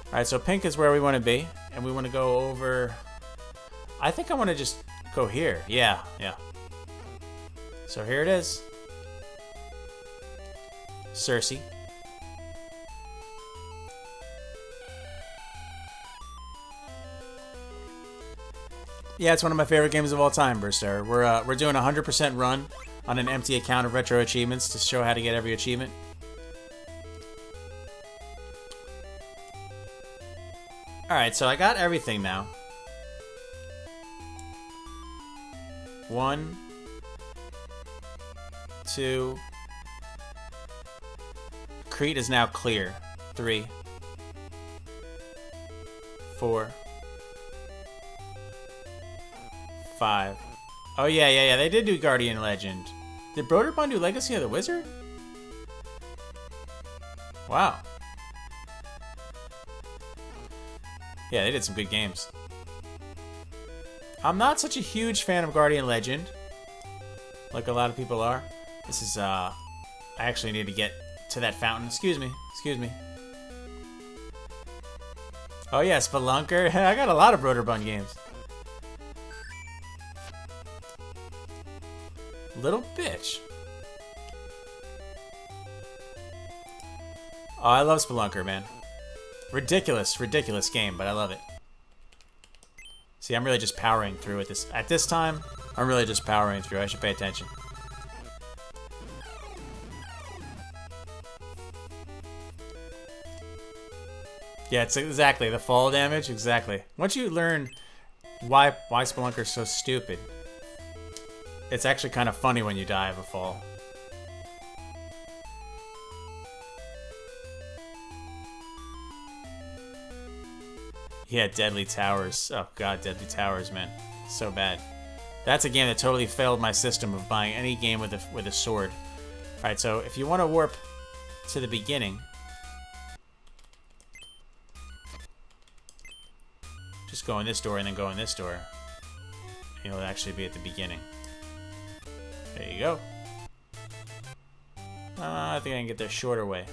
Alright, so pink is where we want to be. And we want to go over... I think I want to just go here. Yeah. So here it is. Cersei. Yeah, it's one of my favorite games of all time, Burster. We're doing a 100% run on an empty account of retro achievements to show how to get every achievement. Alright, so I got everything now. 1, 2. Crete is now clear. 3, 4, 5. Oh yeah. They did do Guardian Legend. Did Broderbund do Legacy of the Wizard? Wow. Yeah, they did some good games. I'm not such a huge fan of Guardian Legend, like a lot of people are. This is, I actually need to get to that fountain. Excuse me. Oh yeah, Spelunker. I got a lot of Broderbund games. Little bitch. Oh, I love Spelunker, man. Ridiculous game, but I love it. See, I'm really just powering through at this time. I'm really just powering through. I should pay attention. Yeah, it's exactly the fall damage. Exactly. Once you learn why Spelunker's so stupid, it's actually kind of funny when you die of a fall. Yeah, Deadly Towers. Oh god, Deadly Towers, man. So bad. That's a game that totally failed my system of buying any game with a sword. Alright, so if you want to warp to the beginning, just go in this door and then go in this door. And you'll actually be at the beginning. There you go. I think I can get there shorter way.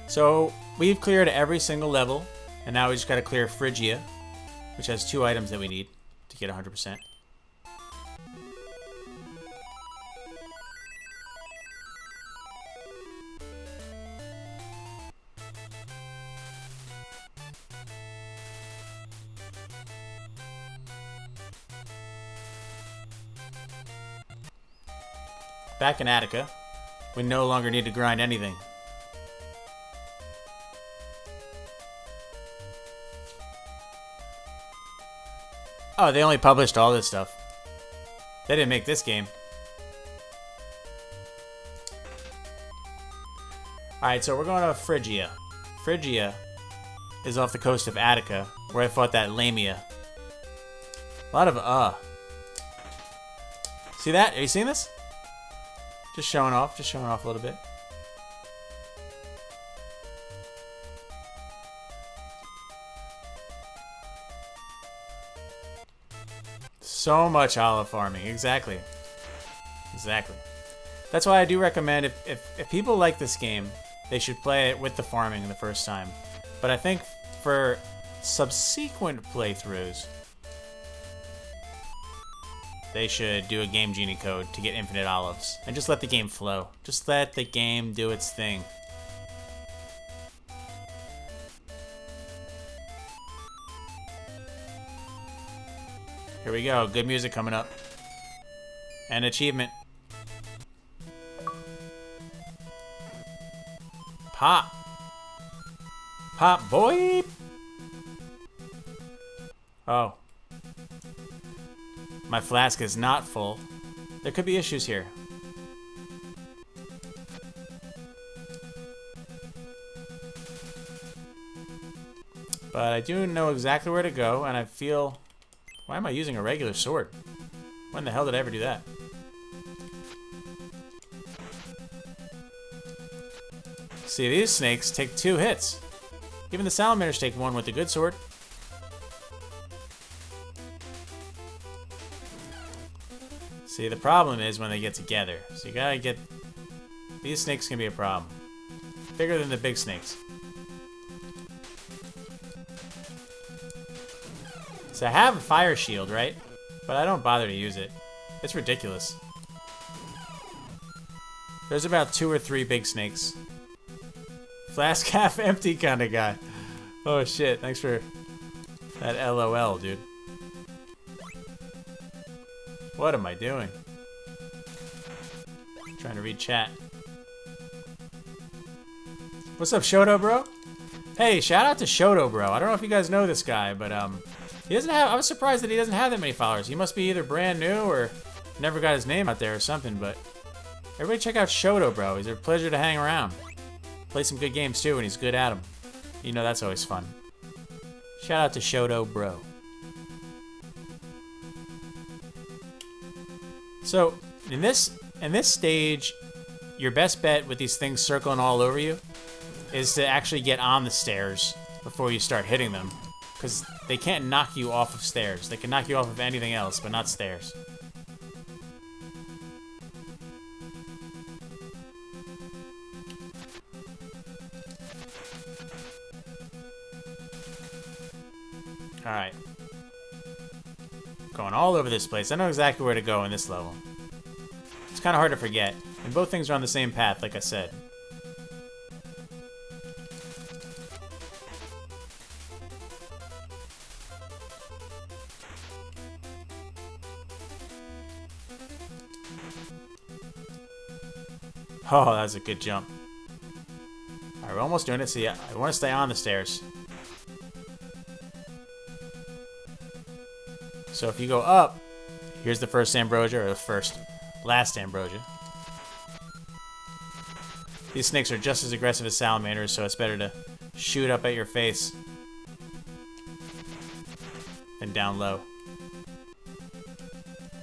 So we've cleared every single level, and now we just gotta clear Phrygia, which has 2 items that we need to get 100%. Back in Attica, we no longer need to grind anything. Oh, they only published all this stuff. They didn't make this game. Alright, so we're going to Phrygia. Phrygia is off the coast of Attica, where I fought that Lamia. A lot of See that? Are you seeing this? Just showing off a little bit. So much olive farming, exactly. That's why I do recommend if people like this game, they should play it with the farming the first time. But I think for subsequent playthroughs, they should do a Game Genie code to get infinite olives and just let the game flow. Just let the game do its thing. Here we go. Good music coming up. And achievement. Pop. Pop, boy. Oh. My flask is not full. There could be issues here. But I do know exactly where to go, and I feel... Why am I using a regular sword? When the hell did I ever do that? See, these snakes take 2 hits. Even the salamanders take 1 with the good sword. See, the problem is when they get together. So you gotta get... These snakes can be a problem. Bigger than the big snakes. So I have a fire shield, right? But I don't bother to use it. It's ridiculous. There's about 2 or 3 big snakes. Flask half empty kind of guy. Oh shit, thanks for that LOL, dude. What am I doing? Trying to read chat. What's up, Shoto Bro? Hey, shout out to Shoto Bro. I don't know if you guys know this guy, but he doesn't have... I was surprised that he doesn't have that many followers. He must be either brand new or never got his name out there or something, but everybody check out Shoto Bro. He's a pleasure to hang around. Play some good games too, and he's good at them. You know that's always fun. Shout out to Shoto Bro. So, in this stage, your best bet with these things circling all over you is to actually get on the stairs before you start hitting them. Because they can't knock you off of stairs. They can knock you off of anything else, but not stairs. Alright. Going all over this place. I know exactly where to go in this level. It's kind of hard to forget. And both things are on the same path, like I said. Oh, that was a good jump. Alright, we're almost doing it. See, I want to stay on the stairs. So if you go up, here's the first Ambrosia, or the last Ambrosia. These snakes are just as aggressive as salamanders, so it's better to shoot up at your face than down low.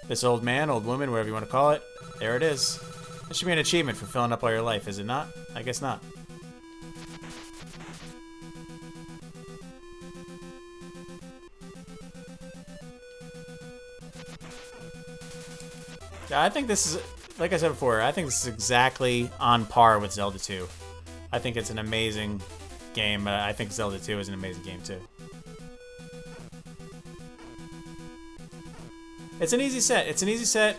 This old man, old woman, whatever you want to call it, there it is. That should be an achievement for filling up all your life, is it not? I guess not. I think this is, like I said before, I think this is exactly on par with Zelda 2. I think it's an amazing game. I think Zelda 2 is an amazing game too. It's an easy set. It's an easy set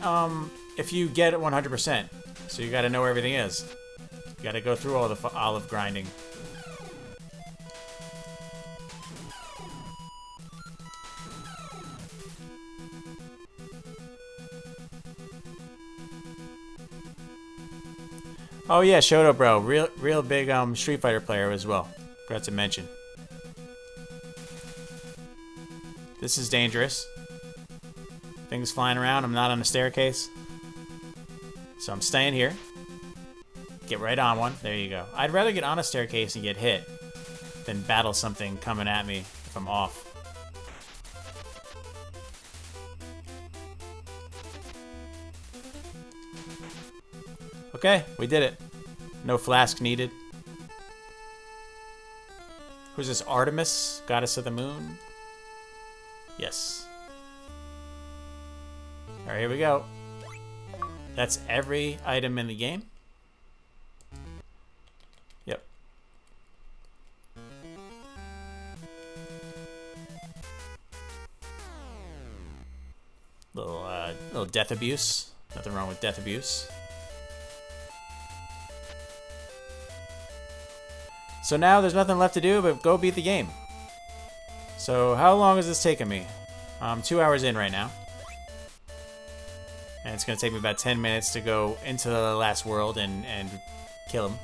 if you get it 100%. So you gotta know where everything is. You gotta go through all the olive grinding. Oh yeah, Shoto Bro, real big Street Fighter player as well. Forgot to mention. This is dangerous. Things flying around. I'm not on a staircase, so I'm staying here. Get right on one. There you go. I'd rather get on a staircase and get hit than battle something coming at me if I'm off. Okay, we did it. No flask needed. Who's this? Artemis, goddess of the moon? Yes. Alright, here we go. That's every item in the game. Yep. Little death abuse. Nothing wrong with death abuse. So now there's nothing left to do but go beat the game. So how long is this taking me? I'm 2 hours in right now. And it's going to take me about 10 minutes to go into the last world and kill him.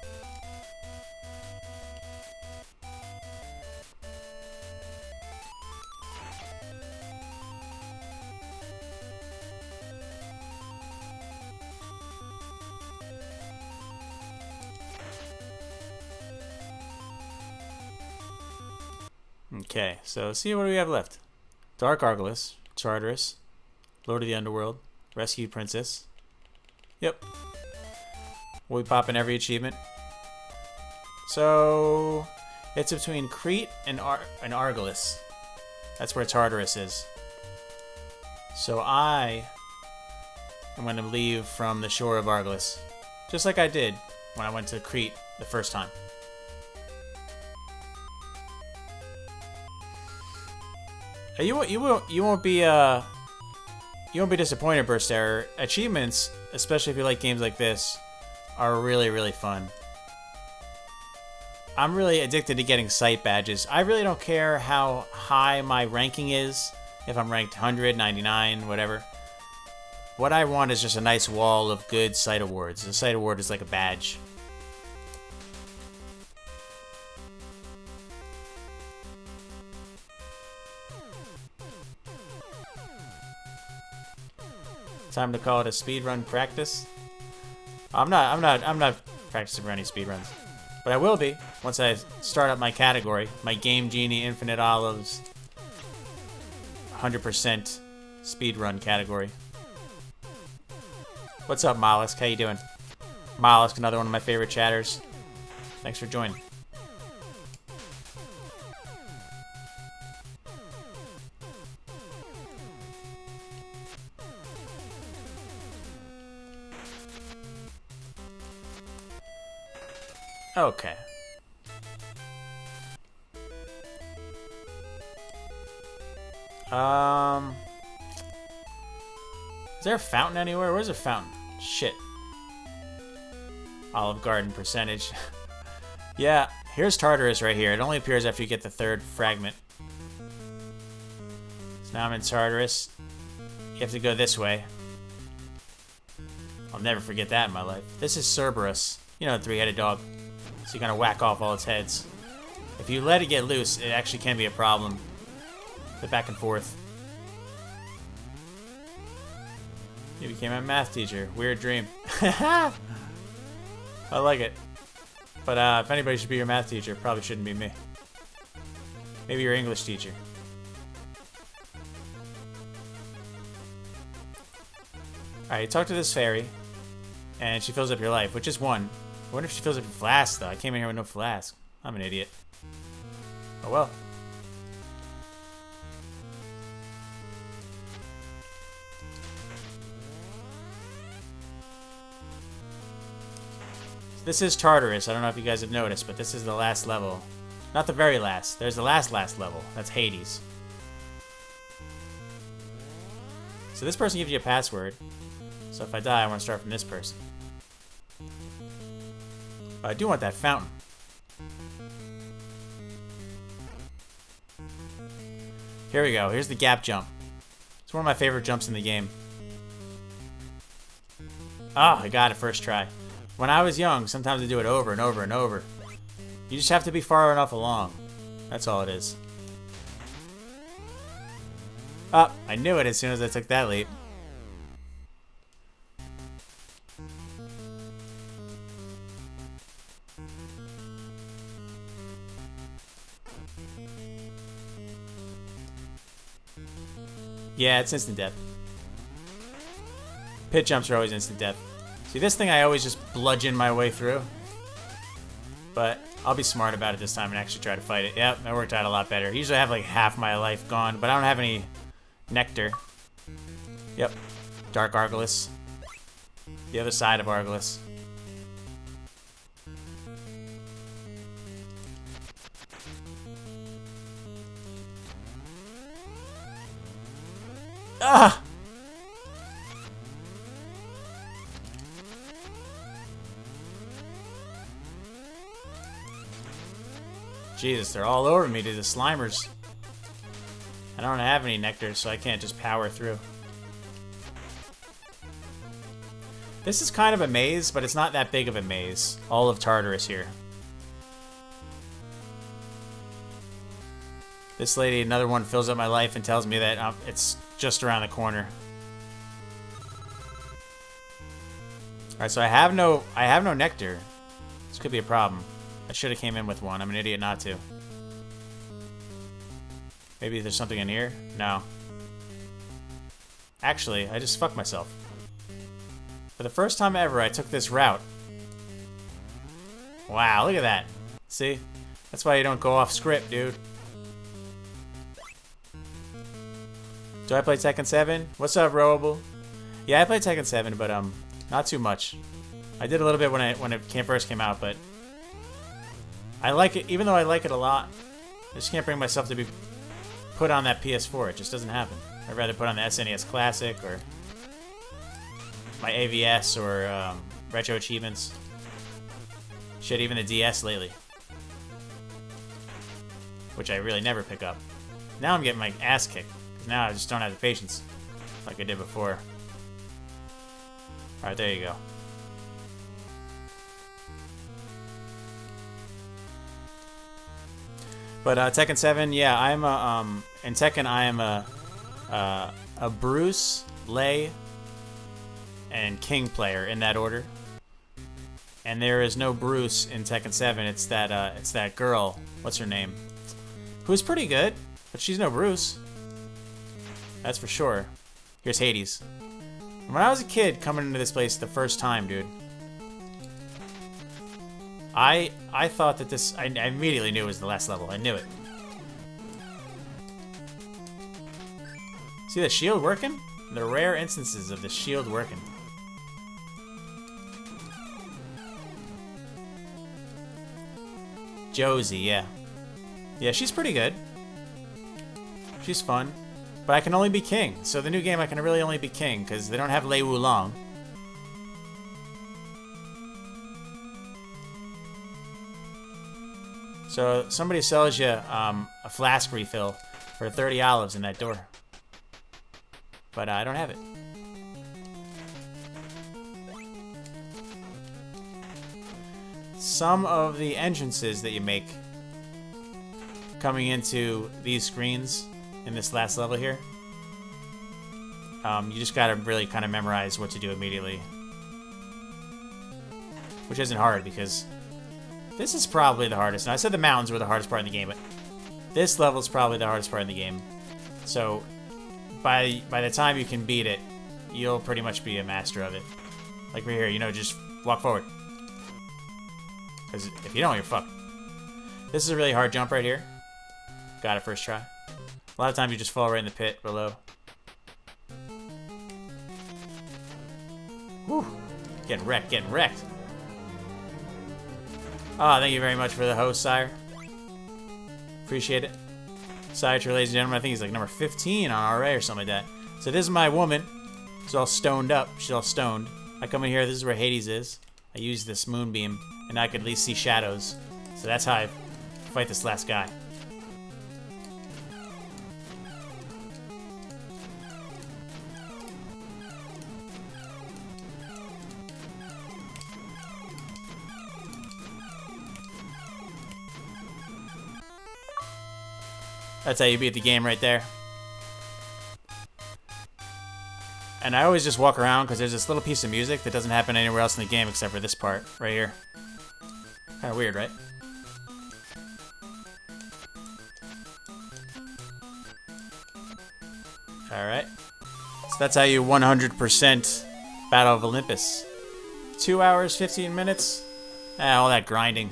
Okay, so let's see what do we have left. Dark Argolis, Tartarus, Lord of the Underworld, Rescued Princess. Yep. We'll be popping every achievement. So it's between Crete and Argolis. That's where Tartarus is. So I am going to leave from the shore of Argolis, just like I did when I went to Crete the first time. You won't be disappointed, Burst Error. Achievements, especially if you like games like this, are really, really fun. I'm really addicted to getting sight badges. I really don't care how high my ranking is, if I'm ranked 100, 99, whatever. What I want is just a nice wall of good sight awards. A sight award is like a badge. Time to call it a speedrun practice. I'm not practicing for any speedruns, but I will be once I start up my category, my Game Genie Infinite Olives 100% speedrun category. What's up, Mollusk? How you doing? Mollusk, another one of my favorite chatters. Thanks for joining. Okay. Is there a fountain anywhere? Where's a fountain? Shit. Olive Garden percentage. Yeah, here's Tartarus right here. It only appears after you get the third fragment. So now I'm in Tartarus. You have to go this way. I'll never forget that in my life. This is Cerberus. You know, the three-headed dog. So you're gonna whack off all its heads. If you let it get loose, it actually can be a problem. The back and forth. You became a math teacher. Weird dream. I like it. But if anybody should be your math teacher, it probably shouldn't be me. Maybe your English teacher. Alright, you talk to this fairy, and she fills up your life, which is one. I wonder if she fills up your flask, though. I came in here with no flask. I'm an idiot. Oh well. This is Tartarus. I don't know if you guys have noticed, but this is the last level. Not the very last. There's the last level. That's Hades. So this person gives you a password. So if I die, I want to start from this person. But I do want that fountain. Here we go. Here's the gap jump. It's one of my favorite jumps in the game. Oh, I got it first try. When I was young, sometimes I do it over and over and over. You just have to be far enough along. That's all it is. Oh, I knew it as soon as I took that leap. Yeah, it's instant death. Pit jumps are always instant death. See, this thing I always just bludgeon my way through. But I'll be smart about it this time and actually try to fight it. Yep, that worked out a lot better. Usually I have like half my life gone, but I don't have any nectar. Yep, Dark Argolis. The other side of Argolis. Ah! Jesus, they're all over me, dude, the Slimers. I don't have any nectar, so I can't just power through. This is kind of a maze, but it's not that big of a maze. All of Tartarus here. This lady, another one, fills up my life and tells me that it's just around the corner. Alright, so I have no nectar. This could be a problem. I should have came in with one. I'm an idiot not to. Maybe there's something in here? No. Actually, I just fucked myself. For the first time ever, I took this route. Wow, look at that. See? That's why you don't go off script, dude. Do I play Tekken 7? What's up, Rowable? Yeah, I played Tekken 7, but not too much. I did a little bit when it first came out, but I like it. Even though I like it a lot, I just can't bring myself to be put on that PS4. It just doesn't happen. I'd rather put on the SNES Classic or my AVS or Retro Achievements. Shit, even the DS lately, which I really never pick up. Now I'm getting my ass kicked. Now I just don't have the patience like I did before. Alright, there you go. But Tekken 7, yeah, I'm a in Tekken I am a Bruce, Lei, and King player in that order. And there is no Bruce in Tekken 7. It's that girl. What's her name? Who's pretty good, but she's no Bruce. That's for sure. Here's Hades. When I was a kid coming into this place the first time, dude, I thought that this... I immediately knew it was the last level. I knew it. See the shield working? The rare instances of the shield working. Josie, yeah. Yeah, she's pretty good. She's fun. But I can only be king. So the new game I can really only be king, because they don't have Lei Wulong. So somebody sells you a flask refill for 30 olives in that door. But I don't have it. Some of the entrances that you make coming into these screens in this last level here, you just gotta really kind of memorize what to do immediately. Which isn't hard, because this is probably the hardest. And I said the mountains were the hardest part in the game, but this level is probably the hardest part in the game. So by the time you can beat it, you'll pretty much be a master of it. Like right here, you know, just walk forward. Because if you don't, you're fucked. This is a really hard jump right here. Got it first try. A lot of times you just fall right in the pit below. Whew. Getting wrecked, getting wrecked. Oh, thank you very much for the host, Sire. Appreciate it. Sire, ladies and gentlemen, I think he's like number 15 on RA or something like that. So this is my woman. She's all stoned up. She's all stoned. I come in here, this is where Hades is. I use this moonbeam, and I could at least see shadows. So that's how I fight this last guy. That's how you beat the game right there. And I always just walk around because there's this little piece of music that doesn't happen anywhere else in the game except for this part right here. Kind of weird, right? Alright. So that's how you 100% Battle of Olympus. 2 hours, 15 minutes. All that grinding.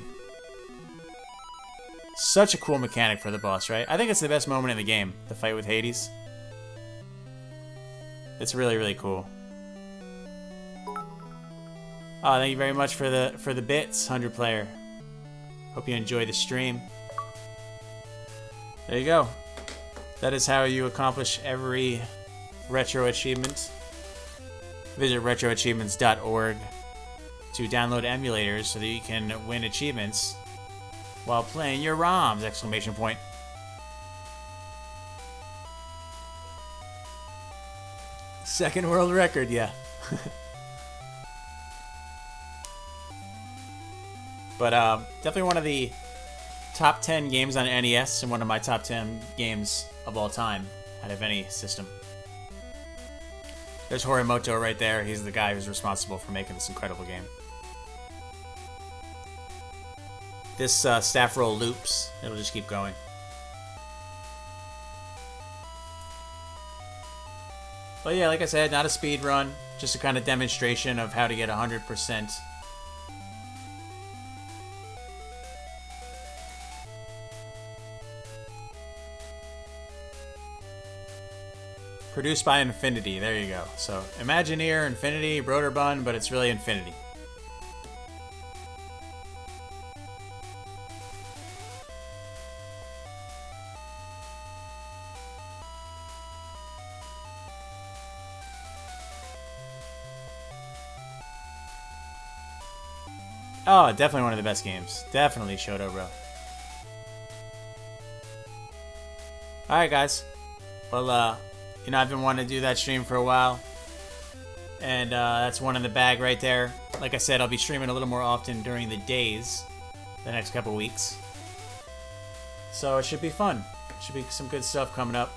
Such a cool mechanic for the boss, right? I think it's the best moment in the game, the fight with Hades. It's really, really cool. Oh, thank you very much for the bits, 100 player. Hope you enjoy the stream. There you go. That is how you accomplish every retro achievement. Visit retroachievements.org to download emulators so that you can win achievements while playing your ROMs! Exclamation point. Second world record, yeah. But definitely one of the top 10 games on NES and one of my top 10 games of all time out of any system. There's Horimoto right there. He's the guy who's responsible for making this incredible game. This staff roll loops. It'll just keep going. But yeah, like I said, not a speed run, just a kind of demonstration of how to get 100%. Produced by Infinity, there you go. So, Imagineer, Infinity, Broderbund, but it's really Infinity. Oh, definitely one of the best games. Definitely Shoto, bro. Alright, guys. Well, you know, I've been wanting to do that stream for a while. And that's one in the bag right there. Like I said, I'll be streaming a little more often during the days the next couple weeks. So it should be fun. Should be some good stuff coming up.